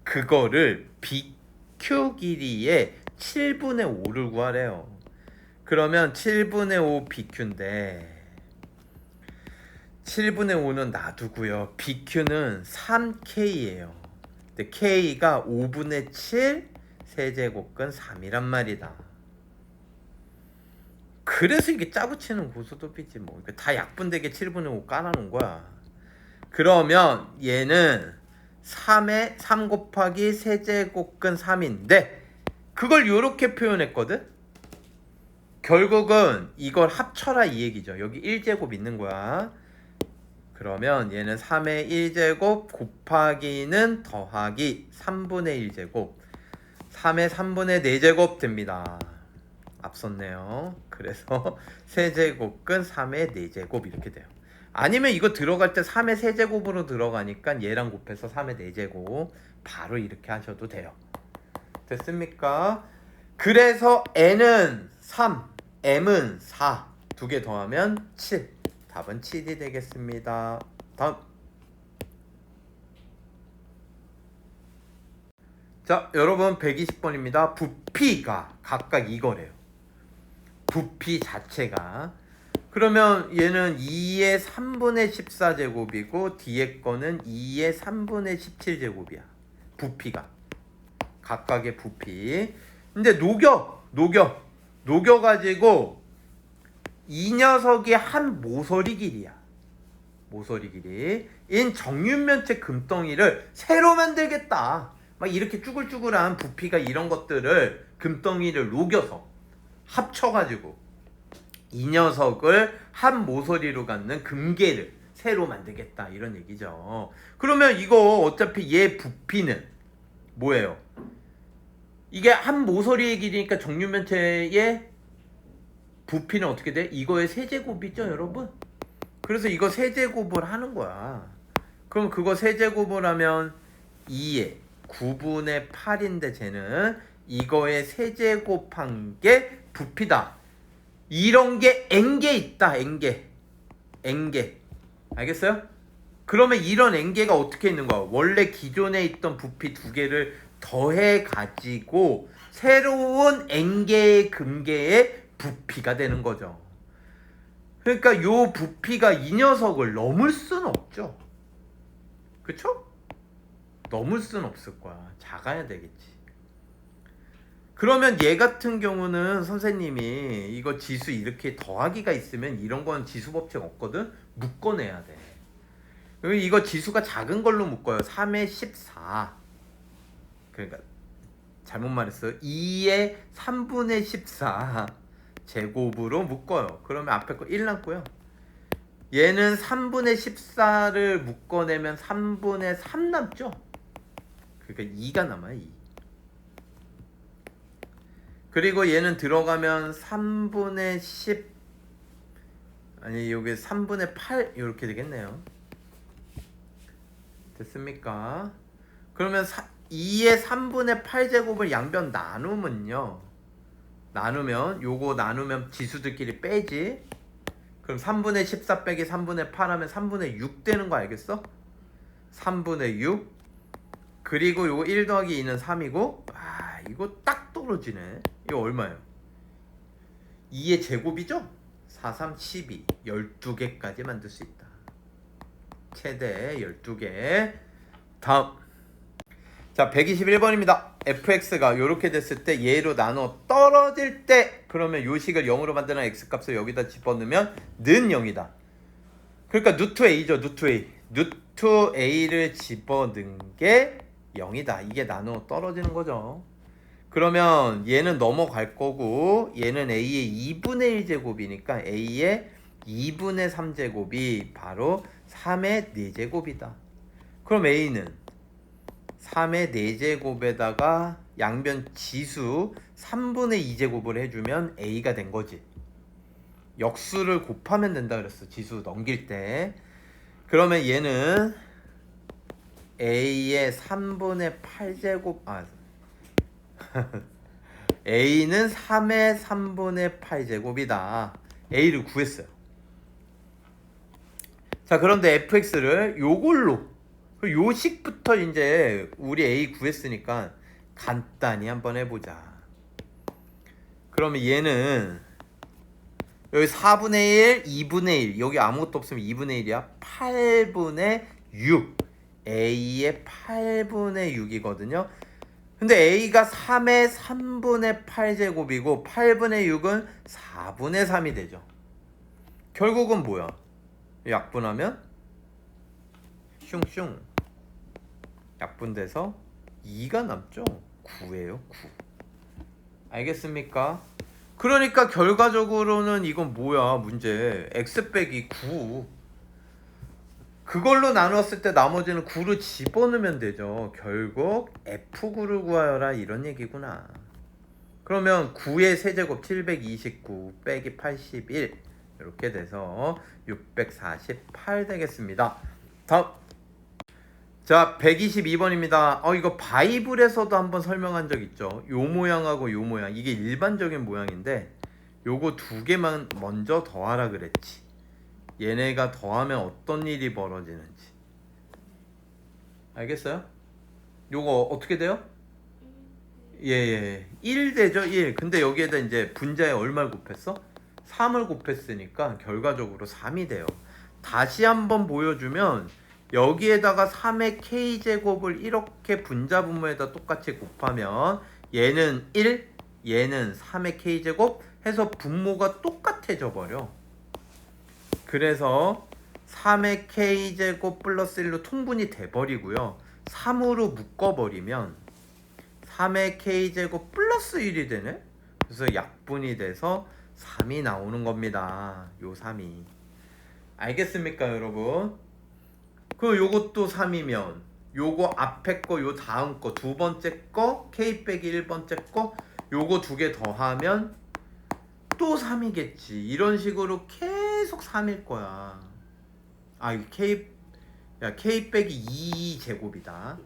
S1: 그거를 BQ 길이의 7분의 5를 구하래요. 그러면 7분의 5 BQ인데 7분의 5는 놔두고요. BQ는 3K예요. 근데 K가 5분의 7 세제곱근 3이란 말이다. 그래서 이게 짜붙이는 고스톱이지 뭐. 다 약분되게 7분의 5 깔아놓은 거야. 그러면 얘는 3 곱하기 세제곱근 3인데 그걸 이렇게 표현했거든? 결국은 이걸 합쳐라 이 얘기죠. 여기 1제곱 있는 거야. 그러면 얘는 3의 1제곱 곱하기는 더하기 3분의 1제곱 3의 3분의 4제곱 됩니다. 앞섰네요. 그래서 세제곱근 3의 4제곱 이렇게 돼요. 아니면 이거 들어갈 때 3의 세제곱으로 들어가니까 얘랑 곱해서 3의 4제곱 바로 이렇게 하셔도 돼요. 됐습니까? 그래서 n은 3, m은 4 두 개 더하면 7. 답은 7이 되겠습니다. 다음. 자, 여러분 120번입니다. 부피가 각각 이거래요. 부피 자체가. 그러면 얘는 2의 3분의 14제곱이고 뒤에 거는 2의 3분의 17제곱이야. 부피가. 각각의 부피. 근데 녹여가지고 이 녀석이 한 모서리 길이야. 모서리 길이. 인 정육면체 금덩이를 새로 만들겠다. 막 이렇게 쭈글쭈글한 부피가 이런 것들을 금덩이를 녹여서 합쳐가지고 이 녀석을 한 모서리로 갖는 금괴를 새로 만들겠다 이런 얘기죠. 그러면 이거 어차피 얘 부피는 뭐예요? 이게 한 모서리의 길이니까 정육면체의 부피는 어떻게 돼? 이거의 세제곱이죠 여러분? 그래서 이거 세제곱을 하는 거야. 그럼 그거 세제곱을 하면 2의 9분의 8인데 쟤는 이거의 세제곱한 게 부피다. 이런 게 n개 있다. n개. 알겠어요? 그러면 이런 n개가 어떻게 있는 거야? 원래 기존에 있던 부피 두 개를 더해 가지고 새로운 n개의 금괴의 부피가 되는 거죠. 그러니까 요 부피가 이 녀석을 넘을 수는 없죠. 그쵸? 넘을 수는 없을 거야. 작아야 되겠지. 그러면 얘 같은 경우는 선생님이 이거 지수 이렇게 더하기가 있으면 이런 건 지수 법칙 없거든? 묶어내야 돼. 이거 지수가 작은 걸로 묶어요. 3의 14. 그러니까 잘못 말했어요. 2의 3분의 14 제곱으로 묶어요. 그러면 앞에 거 1 남고요. 얘는 3분의 14를 묶어내면 3분의 3 남죠? 그러니까 2가 남아요. 2. 그리고 얘는 들어가면 3분의 10 아니 여기 3분의 8 이렇게 되겠네요. 됐습니까? 그러면 2의 3분의 8제곱을 양변 나누면요. 나누면 요거 나누면 지수들끼리 빼지. 그럼 3분의 14 빼기 3분의 8 하면 3분의 6 되는 거 알겠어? 3분의 6. 그리고 요거 1 더하기 2는 3이고 이거 딱 떨어지네. 이거 얼마예요? 2의 제곱이죠? 4, 3, 12 12개까지 만들 수 있다. 최대 12개. 다음 자 121번입니다. fx가 이렇게 됐을 때 얘로 나눠 떨어질 때 그러면 요식을 0으로 만드는 x값을 여기다 집어넣으면 는 0이다. 그러니까 루트 a죠. 루트 a. 루트 a를 집어넣은 게 0이다. 이게 나눠 떨어지는 거죠. 그러면 얘는 넘어갈 거고 얘는 a의 2분의 1제곱이니까 a의 2분의 3제곱이 바로 3의 4제곱이다. 그럼 a는 3의 4제곱에다가 양변 지수 3분의 2제곱을 해주면 a가 된 거지. 역수를 곱하면 된다 그랬어. 지수 넘길 때. 그러면 얘는 a의 3분의 8제곱 a는 3의 3분의 8제곱이다. a를 구했어요. 자 그런데 fx를 요걸로 요식부터 이제 우리 a 구했으니까 간단히 한번 해보자. 그러면 얘는 여기 4분의 1, 2분의 1 여기 아무것도 없으면 2분의 1이야. 8분의 6 a의 8분의 6이거든요. 근데 a가 3의 3분의 8제곱이고 8분의 6은 4분의 3이 되죠. 결국은 뭐야? 약분하면 슝슝 약분돼서 2가 남죠. 9예요. 9. 알겠습니까? 그러니까 결과적으로는 이건 뭐야 문제 x 빼기 9 그걸로 나눴을 때 나머지는 9를 집어넣으면 되죠. 결국 F9를 구하여라 이런 얘기구나. 그러면 9의 세제곱 729 빼기 81 이렇게 돼서 648 되겠습니다. 다음 자 122번입니다. 이거 바이블에서도 한번 설명한 적 있죠. 요 모양하고 요 모양 이게 일반적인 모양인데 요거 두 개만 먼저 더하라 그랬지. 얘네가 더하면 어떤 일이 벌어지는지 알겠어요? 요거 어떻게 돼요? 예, 1 되죠 1. 근데 여기에다 이제 분자에 얼마를 곱했어? 3을 곱했으니까 결과적으로 3이 돼요. 다시 한번 보여주면 여기에다가 3의 k제곱을 이렇게 분자 분모에다 똑같이 곱하면 얘는 1, 얘는 3의 k제곱 해서 분모가 똑같아져 버려. 그래서 3의 k제곱 플러스 1로 통분이 돼버리고요. 3으로 묶어버리면 3의 k제곱 플러스 1이 되네. 그래서 약분이 돼서 3이 나오는 겁니다. 요 3이. 알겠습니까 여러분? 그럼 요것도 3이면 요거 앞에 거 요 다음 거 두 번째 거 k 빼기 1번째 거 요거 두 개 더하면 또 3이겠지. 이런 식으로 계속 3일 거야. k 빼기 2 제곱이다.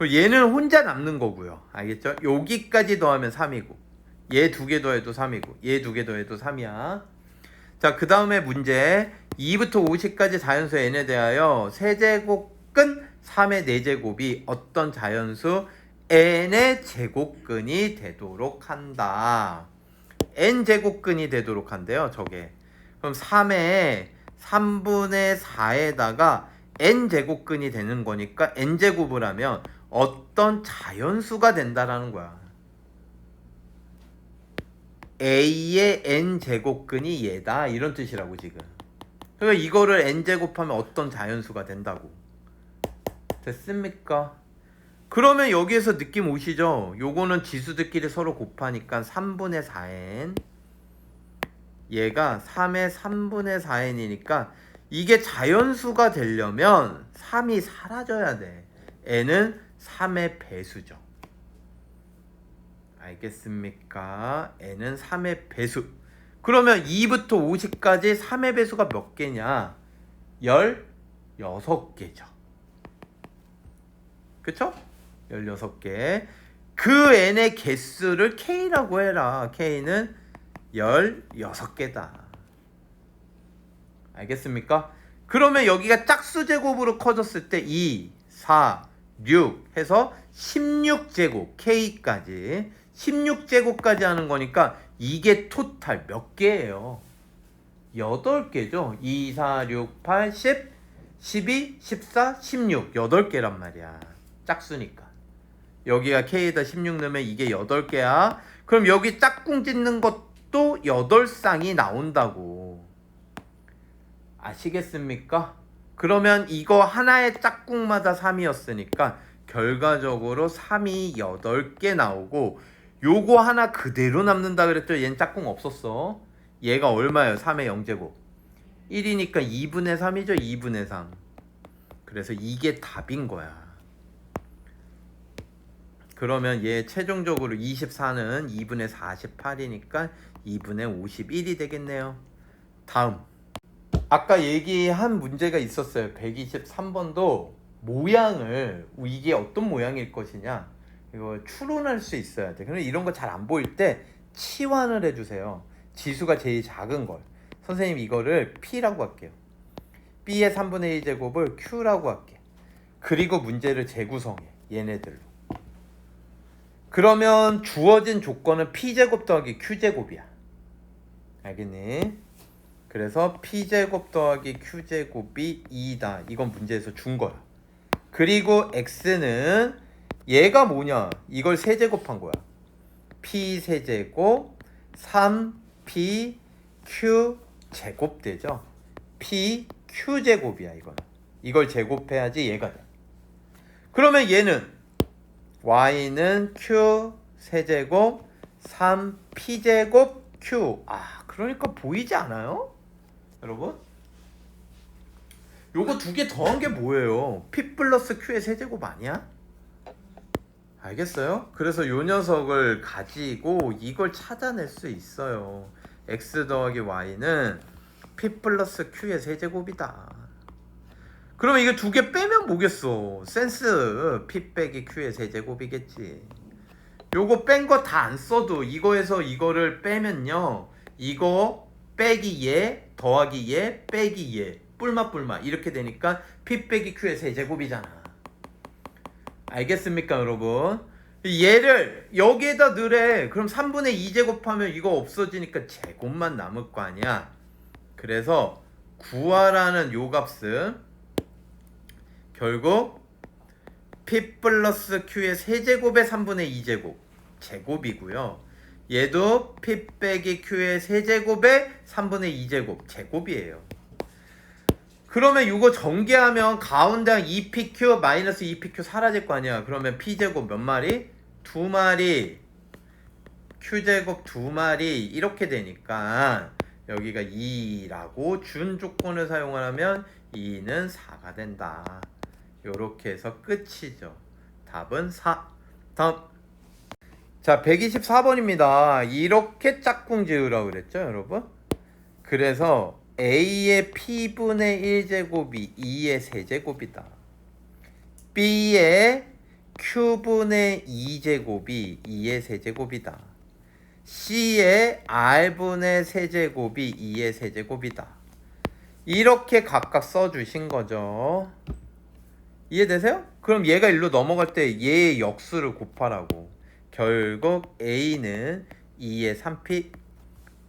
S1: 얘는 혼자 남는 거고요. 알겠죠? 여기까지 더하면 3이고 얘 두 개 더해도 3이고 얘 두 개 더해도 3이야. 자, 그 다음에 문제 2부터 50까지 자연수 n에 대하여 세제곱근 3의 4제곱이 어떤 자연수 n의 제곱근이 되도록 한다. n제곱근이 되도록 한대요. 저게. 그럼 3의 3분의 4에다가 n제곱근이 되는 거니까 n제곱을 하면 어떤 자연수가 된다라는 거야. a의 n제곱근이 얘다 이런 뜻이라고 지금. 그러니까 이거를 n제곱하면 어떤 자연수가 된다고. 됐습니까? 그러면 여기에서 느낌 오시죠? 요거는 지수들끼리 서로 곱하니까 3분의 4n, 얘가 3의 3분의 4n이니까 이게 자연수가 되려면 3이 사라져야 돼. n은 3의 배수죠. 알겠습니까? n은 3의 배수. 그러면 2부터 50까지 3의 배수가 몇 개냐? 16개죠. 그쵸? 16개. 그 n의 개수를 k라고 해라. k는 16개다. 알겠습니까? 그러면 여기가 짝수 제곱으로 커졌을 때 2, 4, 6 해서 16제곱 k까지 16제곱까지 하는 거니까 이게 토탈 몇 개예요? 8개죠. 2, 4, 6, 8, 10, 12, 14, 16 8개란 말이야. 짝수니까. 여기가 k에다 16 넣으면 이게 8개야. 그럼 여기 짝꿍 짓는 것도 8쌍이 나온다고. 아시겠습니까? 그러면 이거 하나의 짝꿍마다 3이었으니까 결과적으로 3이 8개 나오고 요거 하나 그대로 남는다 그랬죠. 얘는 짝꿍 없었어. 얘가 얼마예요? 3의 0제곱 1이니까 2분의 3이죠. 2분의 3. 그래서 이게 답인 거야. 그러면 얘 최종적으로 24는 2분의 48이니까 2분의 51이 되겠네요. 다음. 아까 얘기한 문제가 있었어요. 123번도 모양을 이게 어떤 모양일 것이냐 이거 추론할 수 있어야 돼. 그런데 이런 거 잘 안 보일 때 치환을 해주세요. 지수가 제일 작은 걸. 선생님 이거를 P라고 할게요. B의 3분의 1제곱을 Q라고 할게. 그리고 문제를 재구성해. 얘네들로. 그러면 주어진 조건은 P제곱 더하기 Q제곱이야. 알겠니? 그래서 P제곱 더하기 Q제곱이 2다. 이건 문제에서 준 거야. 그리고 X는 얘가 뭐냐? 이걸 세제곱한 거야. P 세제곱 3P Q 제곱 되죠. P Q 제곱이야 이거는. 이걸 제곱해야지 얘가 돼. 그러면 얘는 Y는 Q 세제곱 3P 제곱 Q. 그러니까 보이지 않아요? 여러분? 요거 두 개 더한 게 뭐예요? P 플러스 Q의 세제곱 아니야? 알겠어요? 그래서 요 녀석을 가지고 이걸 찾아낼 수 있어요. X 더하기 Y는 P 플러스 Q의 세제곱이다. 그러면 이거 두 개 빼면 뭐겠어? 센스 P 빼기 Q의 세제곱이겠지. 요거 뺀 거 다 안 써도 이거에서 이거를 빼면요, 이거 빼기 얘 더하기 얘 빼기 얘 뿔마 이렇게 되니까 P 빼기 Q의 세제곱이잖아. 알겠습니까 여러분? 얘를 여기에다 넣으래. 그럼 3분의 2 제곱하면 이거 없어지니까 제곱만 남을 거 아니야. 그래서 구하라는 요 값은 결국 P 플러스 Q의 세제곱의 3분의 2제곱 제곱이고요. 얘도 P 빼기 Q의 세제곱의 3분의 2제곱 제곱이에요. 그러면 이거 전개하면 가운데 2PQ 마이너스 2PQ 사라질 거 아니야. 그러면 P제곱 몇 마리? 2마리. Q제곱 2마리. 이렇게 되니까 여기가 2라고 준 조건을 사용하면 2는 4가 된다. 요렇게 해서 끝이죠. 답은 4. 다음. 자, 124번입니다. 이렇게 짝꿍 지으라고 그랬죠, 여러분? 그래서 A의 P분의 1제곱이 2의 세제곱이다. B의 Q분의 2제곱이 2의 세제곱이다. C의 R분의 세제곱이 2의 세제곱이다. 이렇게 각각 써주신 거죠. 이해되세요? 그럼 얘가 일로 넘어갈 때 얘의 역수를 곱하라고. 결국 A는 2의 3P,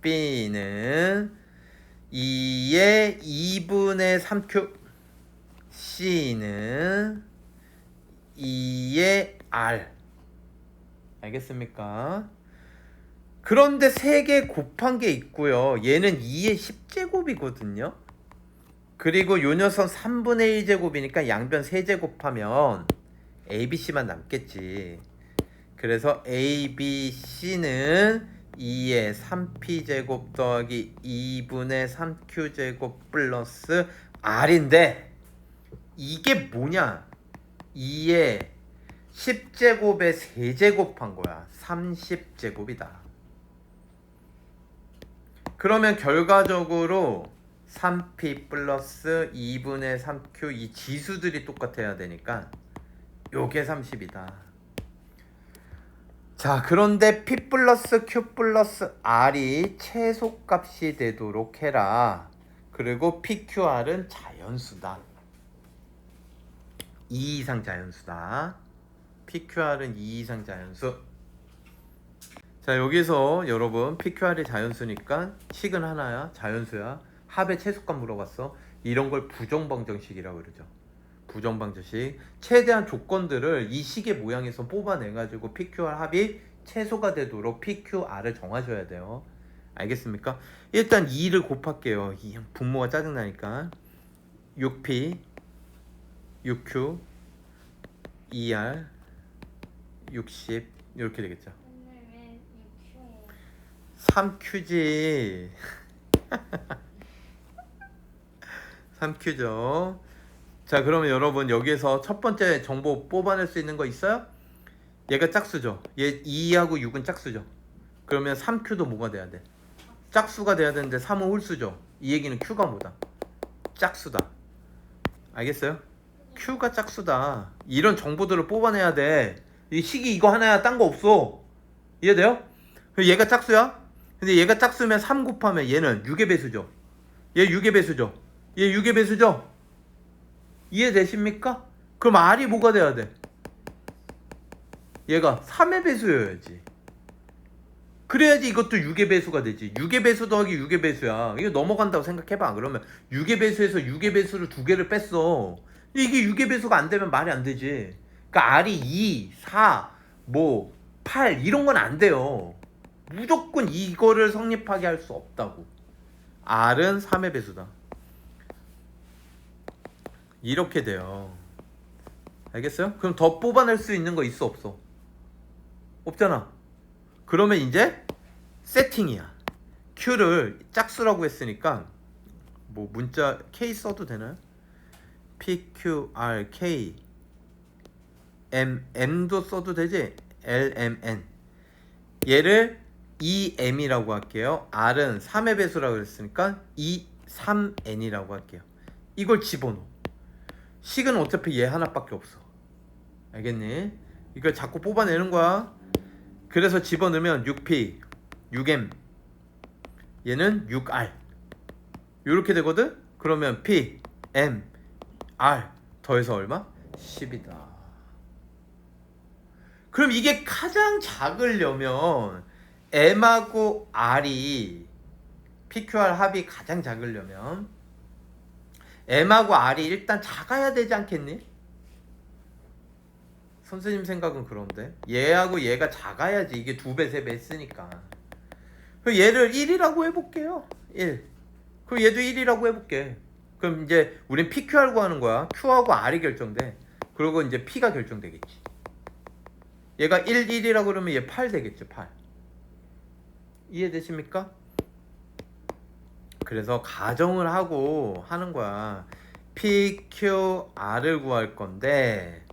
S1: B는 2의 2분의 3큐. C는 2의 R. 알겠습니까? 그런데 3개 곱한 게 있고요. 얘는 2의 10제곱이거든요. 그리고 요 녀석 3분의 1제곱이니까 양변 3제곱하면 ABC만 남겠지. 그래서 ABC는 2의 3P제곱 더하기 2분의 3Q제곱 플러스 R인데 이게 뭐냐? 2의 10제곱에 3제곱한 거야. 30제곱이다. 그러면 결과적으로 3P 플러스 2분의 3Q 이 지수들이 똑같아야 되니까 요게 30이다. 자, 그런데 P 플러스 Q 플러스 R이 최소값이 되도록 해라. 그리고 PQR은 자연수다. 2 이상 자연수다. PQR은 2 이상 자연수. 자, 여기서 여러분 PQR이 자연수니까 식은 하나야. 자연수야. 합의 최소값 물어봤어. 이런 걸 부정방정식이라고 그러죠. 부정방정식. 최대한 조건들을 이 식의 모양에서 뽑아내가지고 PQR 합이 최소가 되도록 PQR을 정하셔야 돼요. 알겠습니까? 일단 2를 곱할게요. 분모가 짜증나니까. 6P 6Q 2R 60 이렇게 되겠죠. 3Q지. 3Q죠. 자, 그러면 여러분 여기에서 첫 번째 정보 뽑아낼 수 있는 거 있어요? 얘가 짝수죠. 얘 2하고 6은 짝수죠. 그러면 3Q도 뭐가 돼야 돼? 짝수가 돼야 되는데 3은 홀수죠. 이 얘기는 Q가 뭐다? 짝수다. 알겠어요? Q가 짝수다. 이런 정보들을 뽑아내야 돼. 이 식이 이거 하나야. 딴 거 없어. 이해돼요? 얘가 짝수야? 근데 얘가 짝수면 3 곱하면 얘는 6의 배수죠. 얘 6의 배수죠. 얘 6의 배수죠. 이해되십니까? 그럼 R이 뭐가 돼야 돼? 얘가 3의 배수여야지. 그래야지 이것도 6의 배수가 되지. 6의 배수 더하기 6의 배수야. 이거 넘어간다고 생각해봐. 그러면 6의 배수에서 6의 배수를 2개를 뺐어. 이게 6의 배수가 안 되면 말이 안 되지. 그러니까 R이 2, 4, 8 이런 건 안 돼요. 무조건 이거를 성립하게 할 수 없다고. R은 3의 배수다. 이렇게 돼요. 알겠어요? 그럼 더 뽑아낼 수 있는 거 있어 없어? 없잖아. 그러면 이제 세팅이야. Q를 짝수라고 했으니까 뭐 문자 K 써도 되나요? P, Q, R, K M도 써도 되지? L, M, N 얘를 2M이라고 할게요. R은 3의 배수라고 했으니까 3N이라고 할게요. 이걸 집어넣어. 식은 어차피 얘 하나밖에 없어. 알겠니? 이걸 자꾸 뽑아내는 거야. 그래서 집어넣으면 6P, 6M 얘는 6R 이렇게 되거든? 그러면 P, M, R 더해서 얼마? 10이다. 그럼 이게 가장 작으려면 M하고 R이 PQR 합이 가장 작으려면 M하고 R이 일단 작아야 되지 않겠니? 선생님 생각은 그런데 얘하고 얘가 작아야지. 이게 2배 3배 했으니까. 그럼 얘를 1이라고 해볼게요. 1. 그럼 얘도 1이라고 해볼게. 그럼 이제 우린 PQR 구하는 거야. Q하고 R이 결정돼. 그리고 이제 P가 결정되겠지. 얘가 1, 1이라고 그러면 얘 8 되겠죠. 8. 이해되십니까? 그래서 가정을 하고 하는 거야. PQR을 구할 건데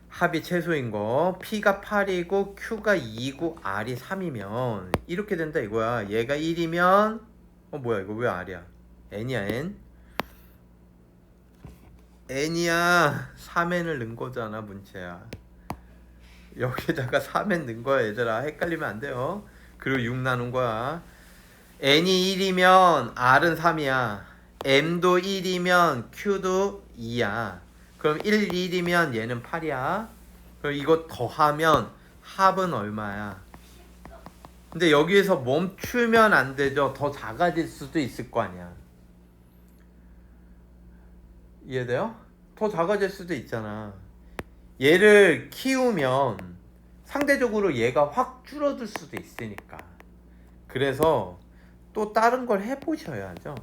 S1: 합이 최소인 거 P가 8이고 Q가 2고 R이 3이면 이렇게 된다 이거야. 얘가 1이면 뭐야 이거 왜 R이야? N이야 N? N이야. 3N을 넣은 거잖아 문제야. 여기다가 3N 넣은 거야 얘들아. 헷갈리면 안 돼요. 그리고 6 나눈 거야. N이 1이면 R은 3이야. M도 1이면 Q도 2야. 그럼 1, 1이면 얘는 8이야. 그럼 이거 더하면 합은 얼마야? 근데 여기에서 멈추면 안 되죠. 더 작아질 수도 있을 거 아니야. 이해돼요? 더 작아질 수도 있잖아. 얘를 키우면 상대적으로 얘가 확 줄어들 수도 있으니까. 그래서 또 다른 걸 해보셔야죠.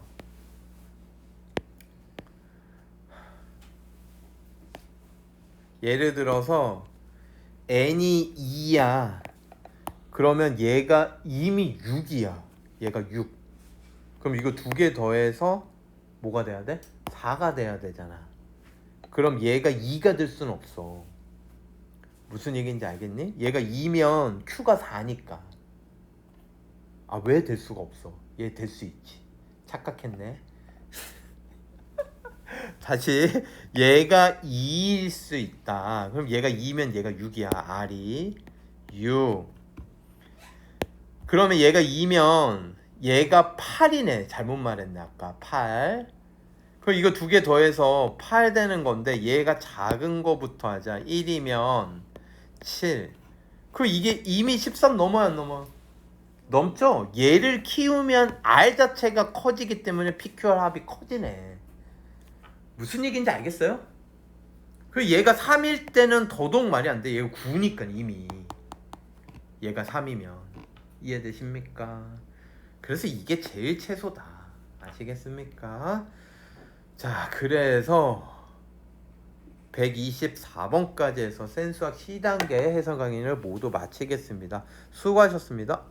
S1: 예를 들어서 n이 2야. 그러면 얘가 이미 6이야. 얘가 6. 그럼 이거 두 개 더해서 뭐가 돼야 돼? 4가 돼야 되잖아. 그럼 얘가 2가 될 수는 없어. 무슨 얘기인지 알겠니? 얘가 2면 Q가 4니까. 아, 왜 될 수가 없어? 얘 될 수 있지. 착각했네. 다시 얘가 2일 수 있다. 그럼 얘가 2면 얘가 6이야. R이 6. 그러면 얘가 2면 얘가 8이네. 잘못 말했네. 아까 8. 그럼 이거 두 개 더해서 8 되는 건데 얘가 작은 거부터 하자. 1이면 7. 그럼 이게 이미 13 넘어야 안 넘어? 넘죠? 얘를 키우면 R 자체가 커지기 때문에 PQR 합이 커지네. 무슨 얘기인지 알겠어요? 그리고 얘가 3일 때는 더더욱 말이 안 돼. 얘가 9니까 이미. 얘가 3이면. 이해되십니까? 그래서 이게 제일 최소다. 아시겠습니까? 자, 그래서 124번까지 해서 센수학 C단계 해설 강의를 모두 마치겠습니다. 수고하셨습니다.